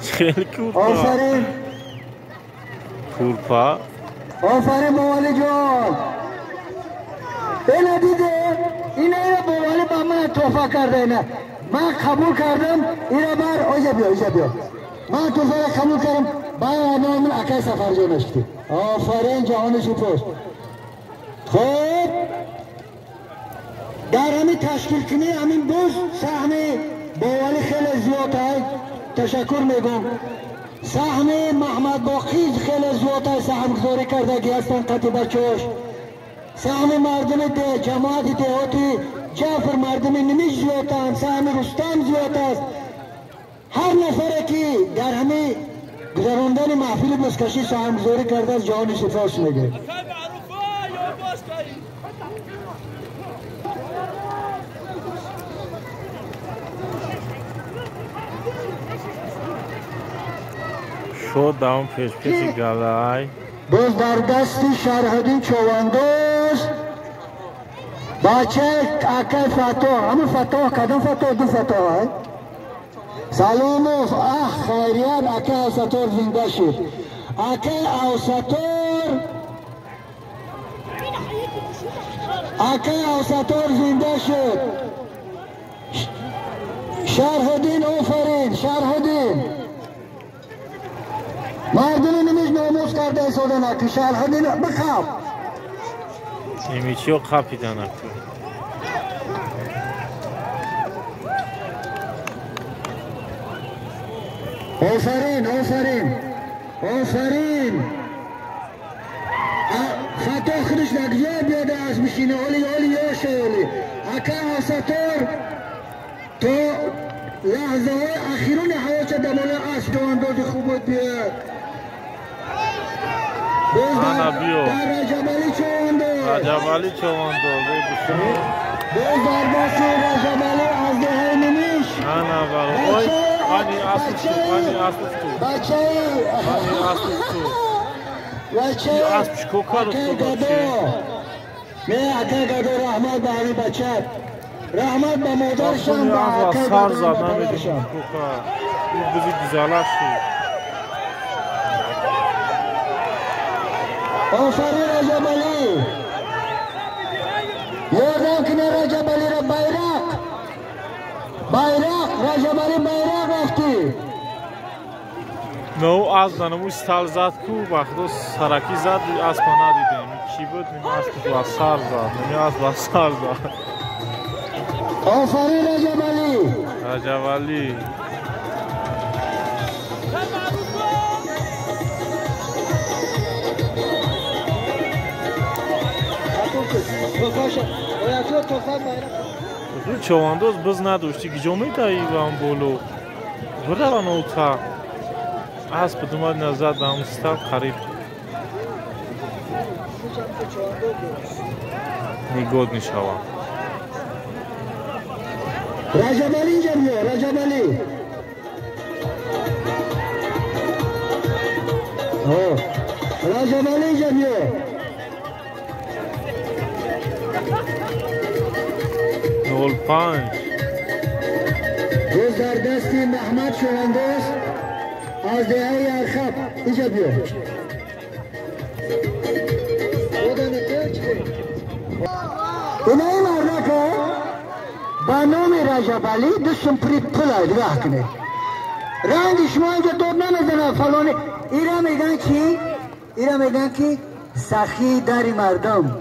خیلی کورپا آفرین کورپا آفرین موالی جان اینه دیده اینه موالی با من توفا کرده اینه من قبول کردم اینه بر ایجا بیا من توفا قبول کردم باید من اکای سفر جانشتی آفرین جهانشی پوست خب در همین تشکیل کنی همین بوز سهم بوالی خیلی زیاد های تشکر میگم سهم محمد باقی خیلی زیاد های سهم گذاری کردگی هستن قطیبه چوش سهم مردم ده جماعت دهاتی جعفر مردم نمیش زیاد هست سهم رستم زیاد هست هر نفره که در همین گذراندن محفل بسکشی سهم گذاری کرده از جهان سپاس میگه شد داون پیش گلای باز در دستی شرحدین چواندوز بچه اکای فتح همون فتح کدوم فتح دو فتح های سلام خیریت اکای اوسطور زنده شد اکای اوسطور زنده شد شرحدین آفرین شرحدین مردم نمیش ناموز کرده ایساده نکی شرحدین بخواب نمیچی و قاپیدن اکتر آفرین فتح خودش نگیه بیاده از بشینه اولی یاشه اولی اکا حسطور تو لحظه های اخیرون حواچه دماله اسب دواندازی خوب بود بیاد در رجبالی چوانداز باز در باسی رجبالی از ده نمیش بچه اکه گدو رحمت به همی بچه رحمت به مادرشم به اکه گدو به مادرشم آفرین رجبالی یادم کنه رجبالی را bayrak رجبالی bayrak رفتی نو از دانمو استال زد کو بخدو سرکی زد اسپانا دیدیم کی بود نمی اسب با سار زد نمی اسب با سار زد آفرین رجبالی چواندوز بز نداشتی که جامعه دایی هم بولو برای نوتا اسب دومد نزد به همون ستل قریب نیگود نشوا رجب علی اینجا بیا رجب علی رجب علی اینجا بیا نول پنج روز در دستی محمد شواندوز از دهه ارخب اینجا بیا اینه این مرده که با نام رجب علی دستم پرید پلای نگاه کنید رنگ شما اینجا دود نمیزنه فلانه ایرا میگن کی؟ ایرا میگن کی؟ سخی داری مردم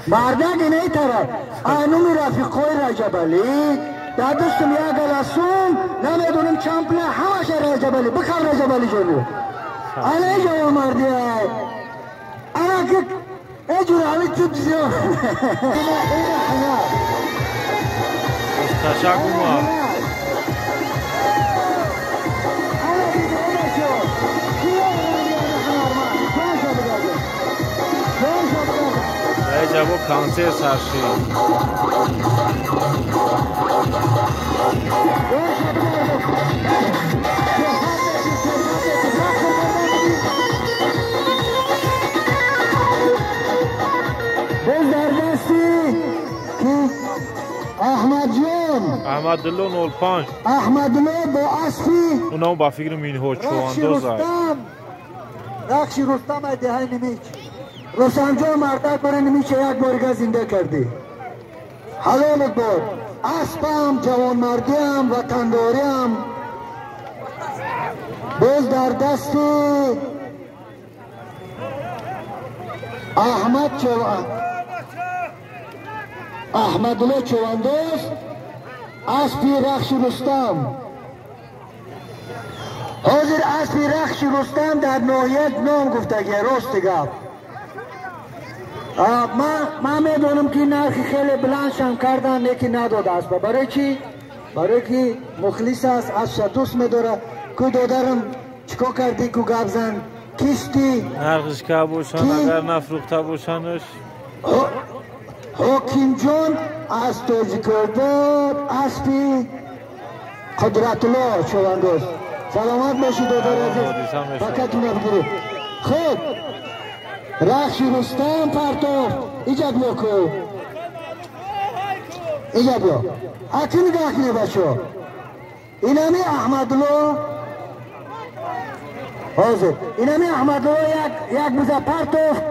مردم اینه ای طرف آنومی رفیقای رجب علی در دستم یک گلاسون نمیدونم چمپله همش رجب علی بخواه رجب علی جلو آنه جوان مردی های انا که اجور علی تب زیاد تشکر ما جواب کانسر سرشی احمد جون احمدالله 05 احمدالله با اسفی اونم با فکر مینهو چواندوز رخشی رستم دهه نمیچ رستم جان مردک برای نمیچه یک بارگاه زنده کردی حلالت بود اسبم جوان مردیم وطنداریم باز در دستی احمد احمدالله چواندوز اسبی رخش رستم حاضر اسبی رخش رستم در ناحیت نام گفتگی راست گفت من میدونم که نرخی خیلی بلندشان کردن لیکن نداد اسبا برای چی؟ برای که مخلص است از دوست میداره که دادرم چکا کردی که گفزن کیستی نرخش که باشن اگر نفروخته باشنش حکیم جان از توجیکرداد اسبی قدرت الله چواندوز سلامت باشی دادر عزیز فقطونه بگیرید خب رخش رستم پرتوف ایجا بیا که ایجا بیا اکی نگاه کنه بچه اینمی احمدالله حاضر اینمی احمدالله یک بزا پرتوف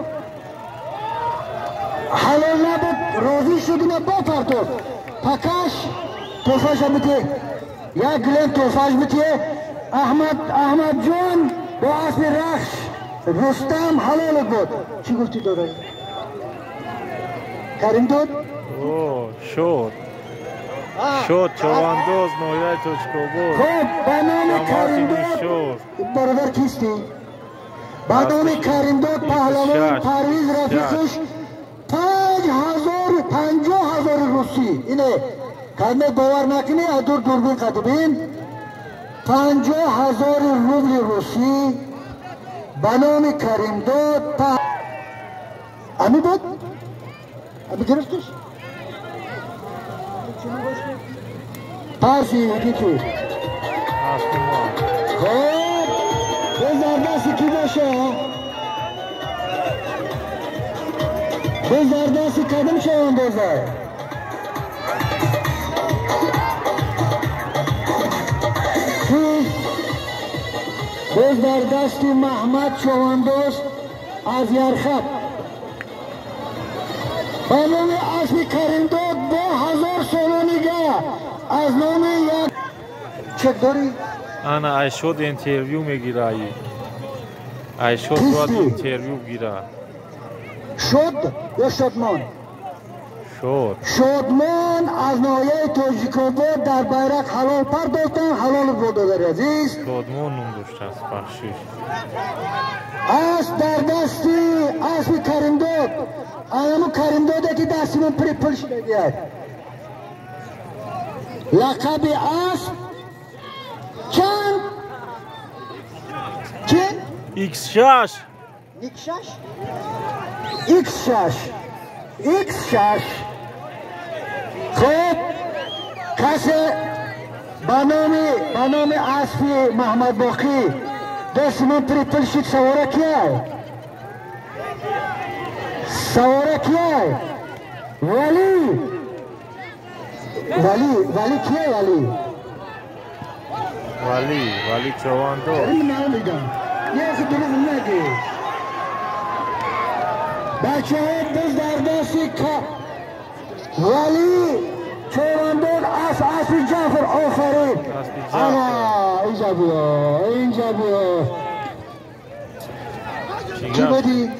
حلال نبود روزی شدیم با پرتوف پکش توفاش بته یک گلن توفاش بته احمد جان با اسب رخش رستم حلال بود چی گفتی دادن؟ کریم داد؟ شد چواندوز نویای توچکو بود خب به نام کریم داد برادر کیستی؟ به نام کریم داد پهلوان پرویز رفیقش 50,000 روسی اینه کلمه باور نکنی ادور دوربین قدبین 50,000 روبل روسی به نام کریم داد امی بود؟ امی گرفتش؟ پرسی یکی چی؟ خب بزر دستی کی باشه بزر دستی کدوم شوان بزر باز در دست محمد چواندوز از یرخب به نام اسب کریم داد 2000 سالانیگه از نام یک چک داری؟ انا ایشود انترویو میگیره ایشود باید انترویو گیره شد یا شدمان؟ شدمان از ناحیه توجیک‌آباد در بیرق حلال پرداختن حلال بود داری عزیز شدمان نام داشته است بخشش اسب در دستی اسب کریم داد آنمو کریم داده که دستی من پل شده بیاد لقب اسب چند؟ X6 X6 X6 خب کسی به نام اسبی محمد باقی دستمون تریپل شید سواره کیه؟ سواره کیه؟ ولی کیه ولی چواندو این من میگم یه خود دروغ نگی بچه ها دست در دستی که ولی چواندون اسبی جعفر آفرین اینجا بیا چی بدی؟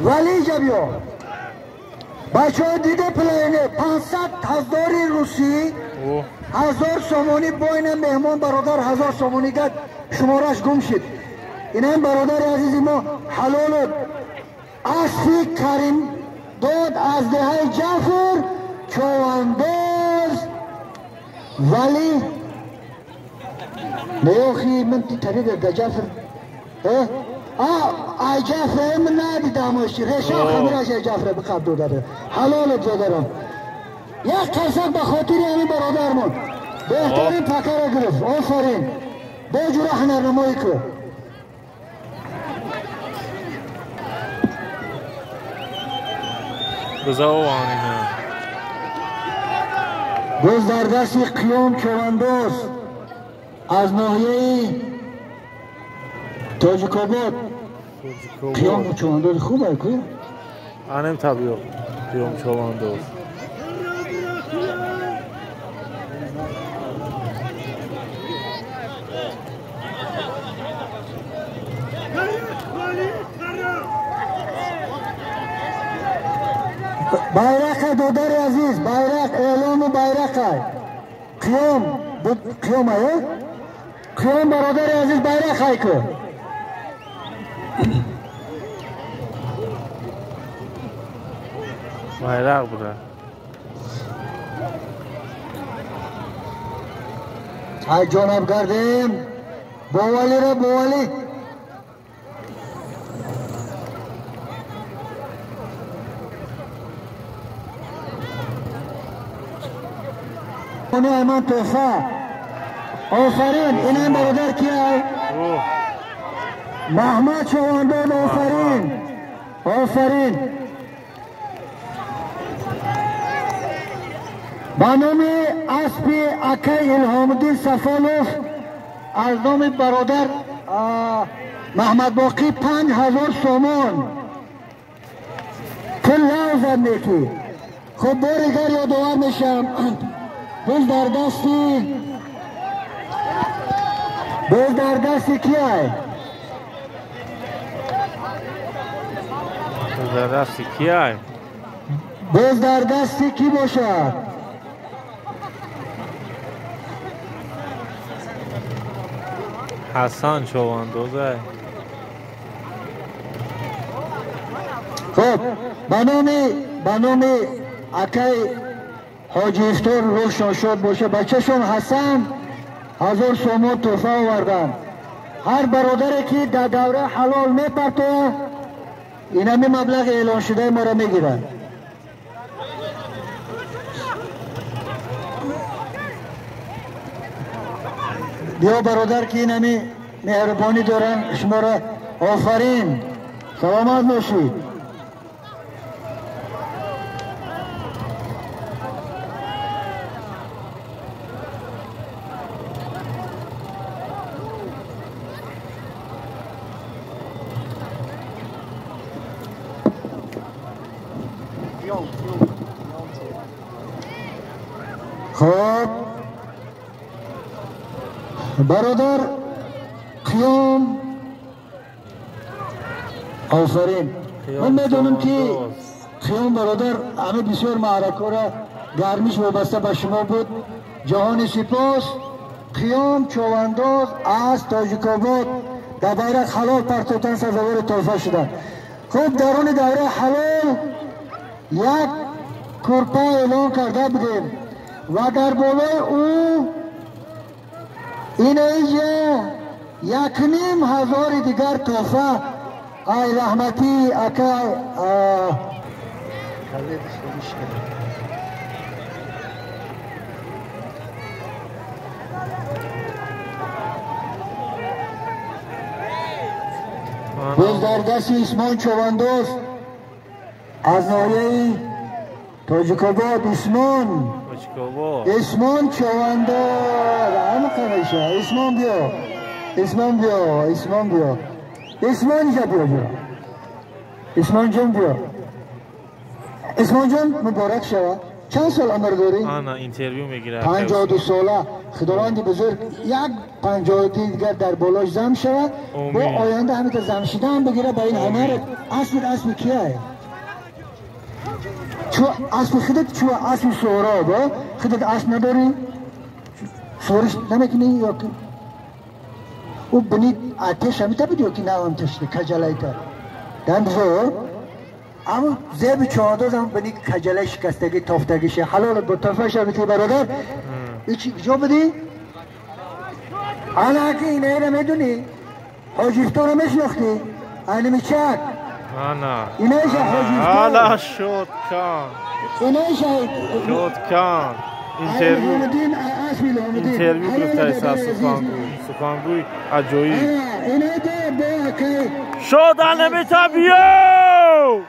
ولی اینجا بیا بچه ها دیده پلاینه 500,000 روسی 1000 سومونی باین مهمان برادر 1000 سومونی گد شمارش گم شد این هم برادر عزیزی ما حلال اسبی کریم داد از دهه جعفر چوانداز ولی نیوخی من تریده ده جعفر ای جعفر من ندیدمش ریشا خمیر از جعفر بقب دو داره حلالت زدارم یک کسک به خاطر همین برادرمون بهترین پکر گرفت آفرین به جور هنرنمایی که گز در دستی قیام چوانداز از ناحیه تاجیک‌آباد قیام چوانداز خوبه که؟ انم طبیعه قیام چوانداز bayrak دادر عزیز bayrak اعلام bayrak قیام قیام برادر عزیز bayrak های که bayrak بوده های جانب کردیم بوالی را بوالی ایمان توفا آفرین این هم برادر کیه؟ محمد چوانداز آفرین به نام اسبی اکی الهام الدین سفالوف از نام برادر محمد باقی 5000 سومان کل لحظت نیکی خب بارگر یادوار میشم بز در دستی کیه؟ بز در دستی کی باشد؟ حسن چواندازه خب به نام اکی حاجی افتار روشن شد باشه بچهشون حسن 1000 سومان توفه آوردن هر برادری که در دوره حلال میپرته این همی مبلغ اعلان شده ما را میگیرن بیا برادر که این همی مهربانی دارن شما را آفرین سلامت باشید خب برادر قیام آفرین من میدونم که قیام برادر همه بسیار معرکه را گرمیش وابسته به شما بود جهان سپاس قیام چوانداز از تاجیک‌آباد در بیرق حلال پرتوتن سزاوار توفه شدن خب درون دوره حلال یک کرپا اعلان کرده بودیم و در بالای او این اینجا 1,500 دیگر توفه ای رحمتی اکای خليه مش مشكلة. در دست اسمان چواندوز از ناحیه تاجیک‌آباد اسمان چواندوز همه کنیشه اسمان بیا اسمان جا بیا اسمان جان مبارک شود چند سال عمر داری؟ آنا اینترویو میگیره 52 ساله خداوند بزرگ یک 50 دیگر در بالاش زم شود با آینده همین زمشیده هم بگیره با این هنر اصل کیه؟ چو اصل خودت چو اصل سورا با خودت اصل نداری؟ سورش نمیکنی یا که او بنید آتش همی تا بدیو که نه هم تشته کجلای تا دم بزرگ اما زیب چهاندوز هم بنید کجلای شکستگی تافتگیشه حلالت با طرفش هم بیتی برادر ایچی جو بدی؟ آنها که اینه رو میدونی حاجیفتو رو میشناختی؟ اینمی چک آنا اینه ایشه حاجیفتو حالا شد کان اینترویو گرفته ایسا سخانگوی اجویی اینه ده که شد انمیتا بیو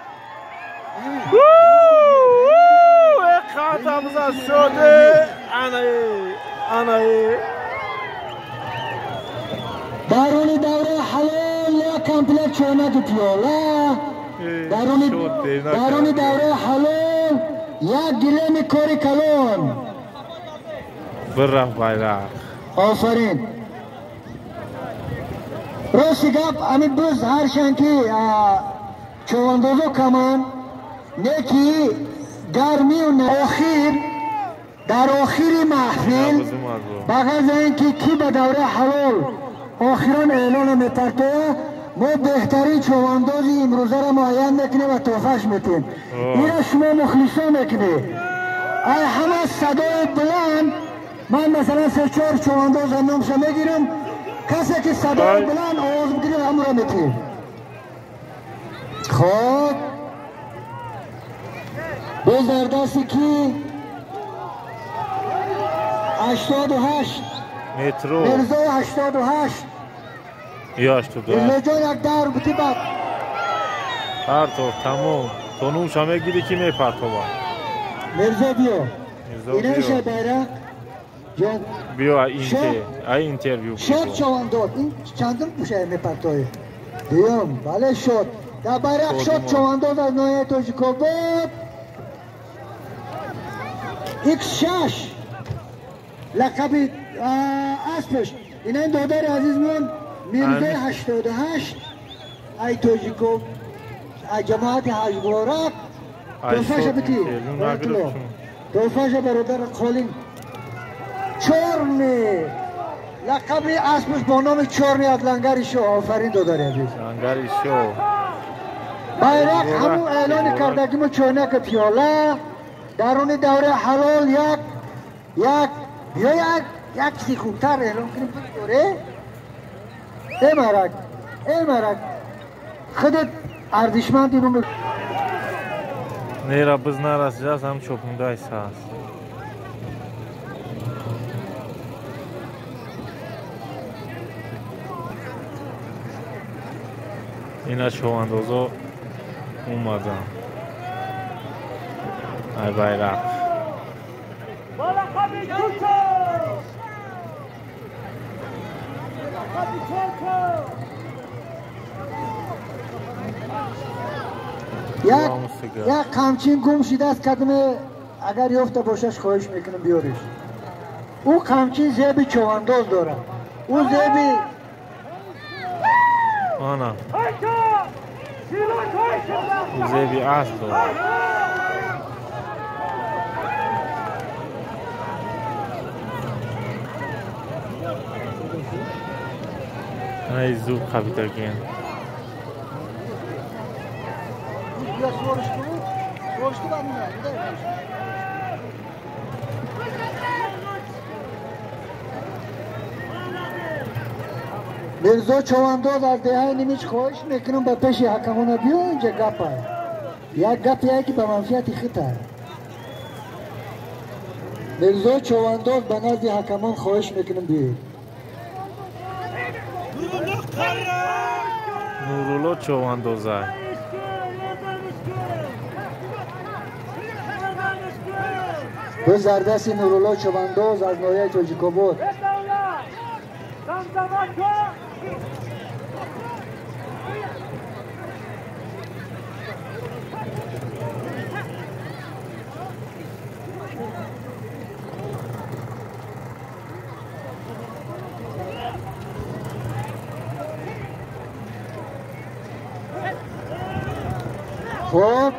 خاطر بزن شده انایی درونی دوره حلال یا کمپلیت چونه پیاله درونی دوره حلال یا گله کاری کلون برف بایرق آفرین راستی گپ همین بز هر شنکی چواندوزو کمان نیکی گرمی و در آخری محفل بغض اینکه کی به دوره حلال آخران اعلان میترکه ما بهترین چواندوزی امروزه را معین میکنه و توفش میتیم این را شما مخلصا میکنه ای همه صدای بلند من مثلا 3-4 چواندوز نامش میگیرم کسی که صدای بلند آواز بگیره همون را میتیم خب بز در دستی کی 88 مترو مرزا 88 یا 82 مرزا یک دور بودی بعد پرتو تموم تو نوش همه گیری کی میپرتو با مرزا بیا اینه ایشه بیرق بیا این اینترویو شد چواندوز این چندم میشه میپرتوی بیام بله شد در بیرق شد چواندوز از نوعی تاجیک‌آباد X6 لقب اسمش این دادر عزیزمون میرزای 88 ای توجیکو جماعت حج مبارک توفش بتی توفش برادر خالین چورنی لقب اسمش با نام چورنی از لنگری شو آفرین دادر عزیز لنگری شو بیرق همون اعلان کردگیمون چونک پیاله درون دوره حلال یک کسی خوبتر اعلام کنیم دوره مرک خودت ارزشمندی رو نیرا biz narasacağız hem çopundaysa اینا چواندوزو اومدن ای بیرق یک قمچین گم شده است کدومه اگر یافته باشش خواهش میکنم بیارش او قمچین زیب چواندوز داره او زیبی آنا او زیبی اصل داره ای زوب خبیدگین مرزا چواندوز از دهه نیمیچ خواهش میکنم به پیش حکمانه بیو اینجا گپه یک گپیه که به منفیت خطر مرزا چوانداز به نزد حکمان خواهش میکنم بیاید. نورالله چواندازه به زردست نورالله چوانداز از ناحیه تاجیک‌آباد. خب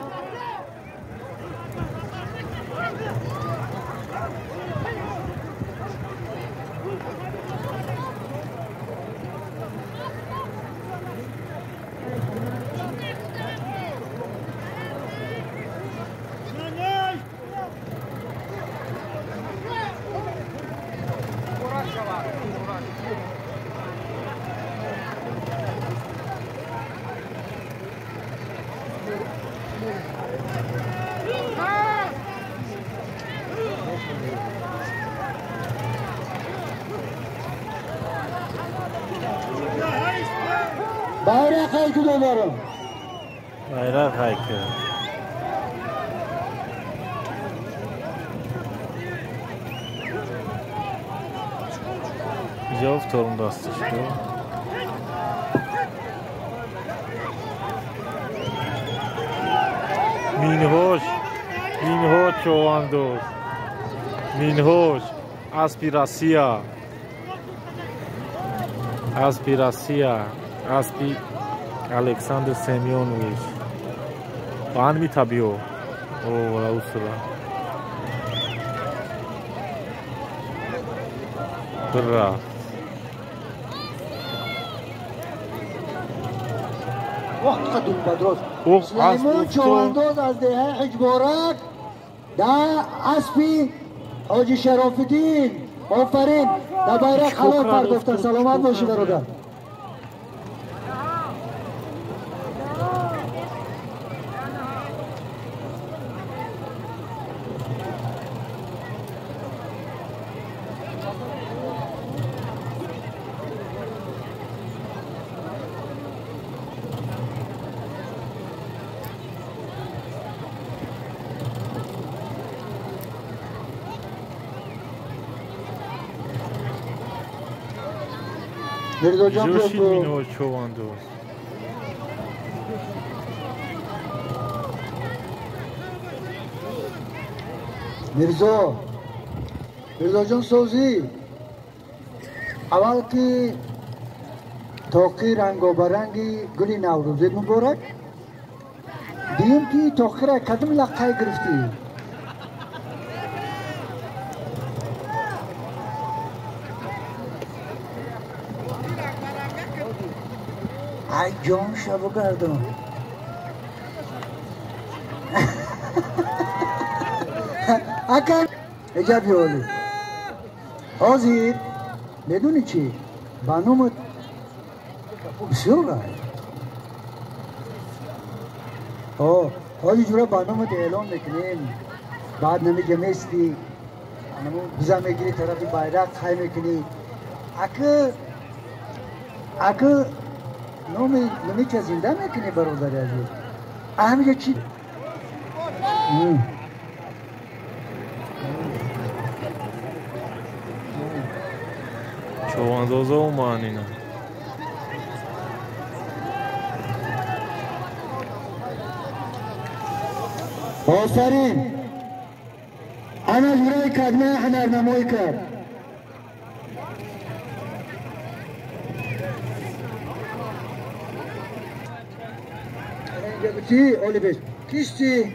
bayrak haykı dönüyorum. bayrak haykı. Cevap torunda astıştı. Minhoş Çovandoz. Minhoş. Aspirasia. Aspi Alexander Semyonovich. Pan mi tabio. O Rausula. Bra. وقت قدوم بدروز سلیمان چوانداز از دهه حجبارک در اسبی حاجی شراف الدین آفرین در بیرق حلال پرداختن. سلامت باشی برادر. Joshi Minhoş Çovandoz. mirzo jon so'zi اول که توقی رنگ و برنگی گلی نوروزی مبارک. دیم که توقی را کدام لقای گرفتی؟ ای جان شبو گردم. اکن اجابی اولی آزیر بدونی چی؟ بانومت بسیار رای حالی جورا بانومت اعلام میکنیم. بعد نمی جمعستی بزا میگیری طرفی بایرق خواهی میکنی. اکه نمی چه زنده میکنی برادر عزیز. همینجا چی؟ Çovandoza o manina. آفرین انا جورای کدمه هنرنمایی کرد. چی اولی بیش کیستی؟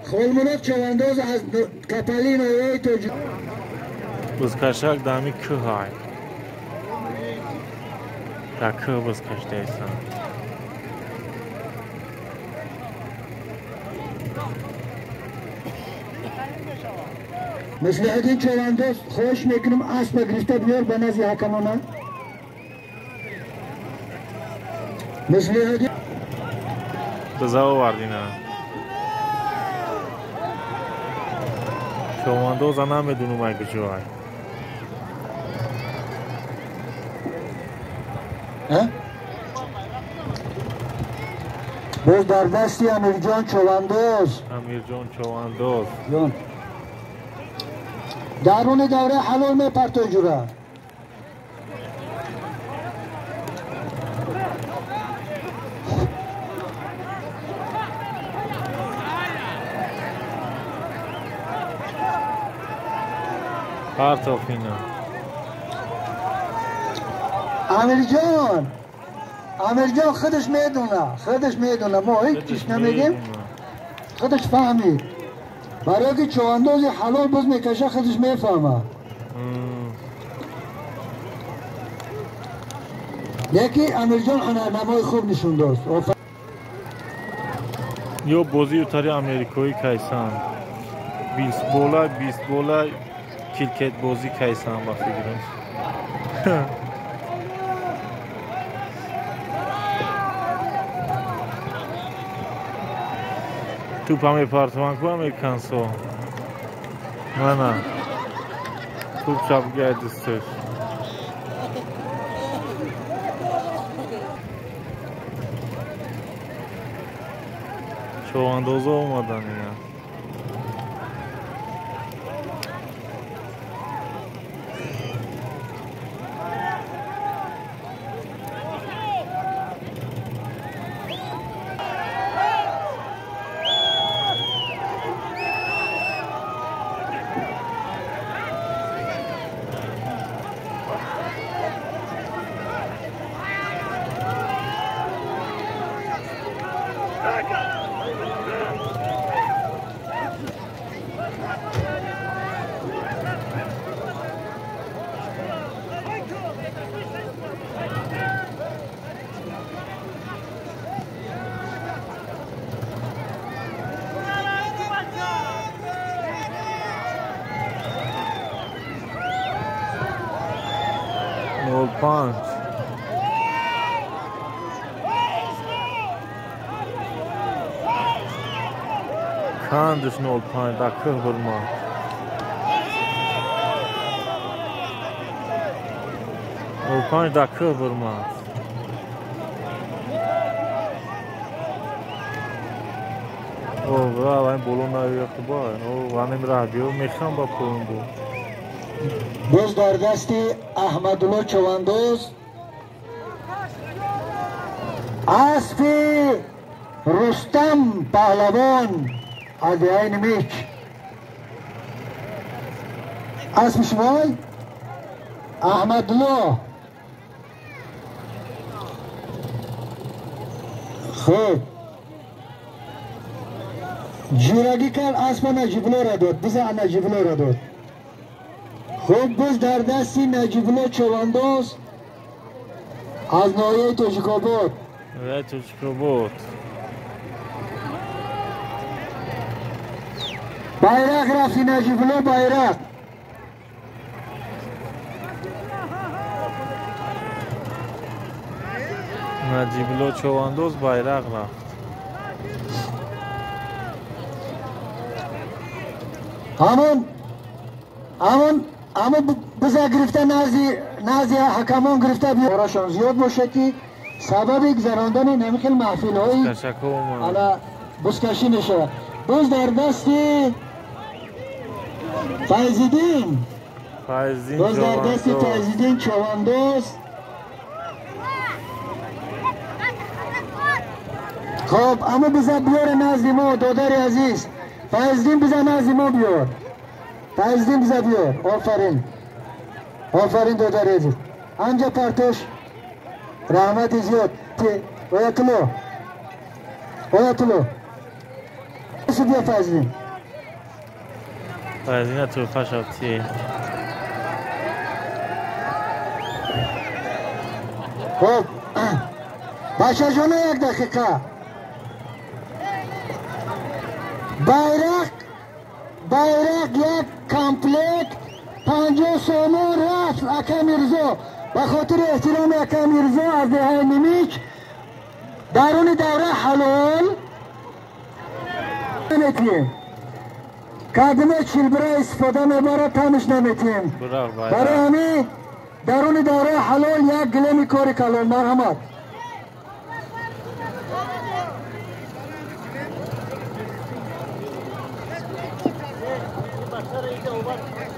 خولمونات چوانداز از کپلی نوعی توجه Bızkaşak dami kıhay. Da kı bızkaştaysan. مصلحتین چوانداز خوش میکنم اسب گرفته بیار به نزد حکمانه. مصلحتین بزا آوردینا چواندوز نمیدونم اگه جوای باز در دستی امیرجان چواندوز امیرجان چواندوز جان درون دوره حلال می پرتو جوره پرتافینا امیرجان خودش میدونه ما هیچ چیز نمیگیم خودش فهمید برای که چواندوز حلال باز میکشه خودش میفهمه یکی امیرجان هنرنمای خوب نشون داد یا بازی اتاری امریکایی کیسان بیسبولا کریکت بازی کیسان با فکرم توپ هم پارتمان کو امریکانسو نه توپ چاپ گردستش چواندوزا اومدن اینا punch. Kan dus 0 punch, daar kunnen we maar. punch daar kunnen we maar. برای این بولون نایفته باید. وانیم رادیو میخوام با پولون بود. باز در دست احمدالله چواندوز اسب رستم پهلوان از عین میچ اسب شمال احمدالله خوب جورگی کل اسب نجیبلو را داد بزا نجیبلو را داد خوب باز در دستی نجیبلو چواندوز از ناحیه توجیک‌آباد bayrak رفتی نجیبلو bayrak نجیبلو چواندوز bayrak رفت همون بزا گرفته نازی حکمان گرفته بیارشان زیاد باشه که سبب گذراندن نمیخیل محفل هایی حالا بسکشی نشه باز در دست فایزیدین باز در دست فایزیدین چواندوز خب اما بزا بیار نازی ما دادر عزیز فایزیدین بزا نازی ما بیار فایزیدین بزا بیار آفرین دادر عزیز انجا پرتش رحمت زیاد oyatılıyor nasıl diyor Fazlin توفه شبتیه خب باشا جانه یک دقیقه bayrak یک کامپلیت 50 سومون رفت اکا میرزا به خاطر احترام اکا میرزا از دهه نمیک درون دوره حلال نمیتیم کدوم چیل برای استفاده میباره تامش نمیتیم برای همین درون داره حلال یک گلمی کاری کلال مرحمت Başarıyla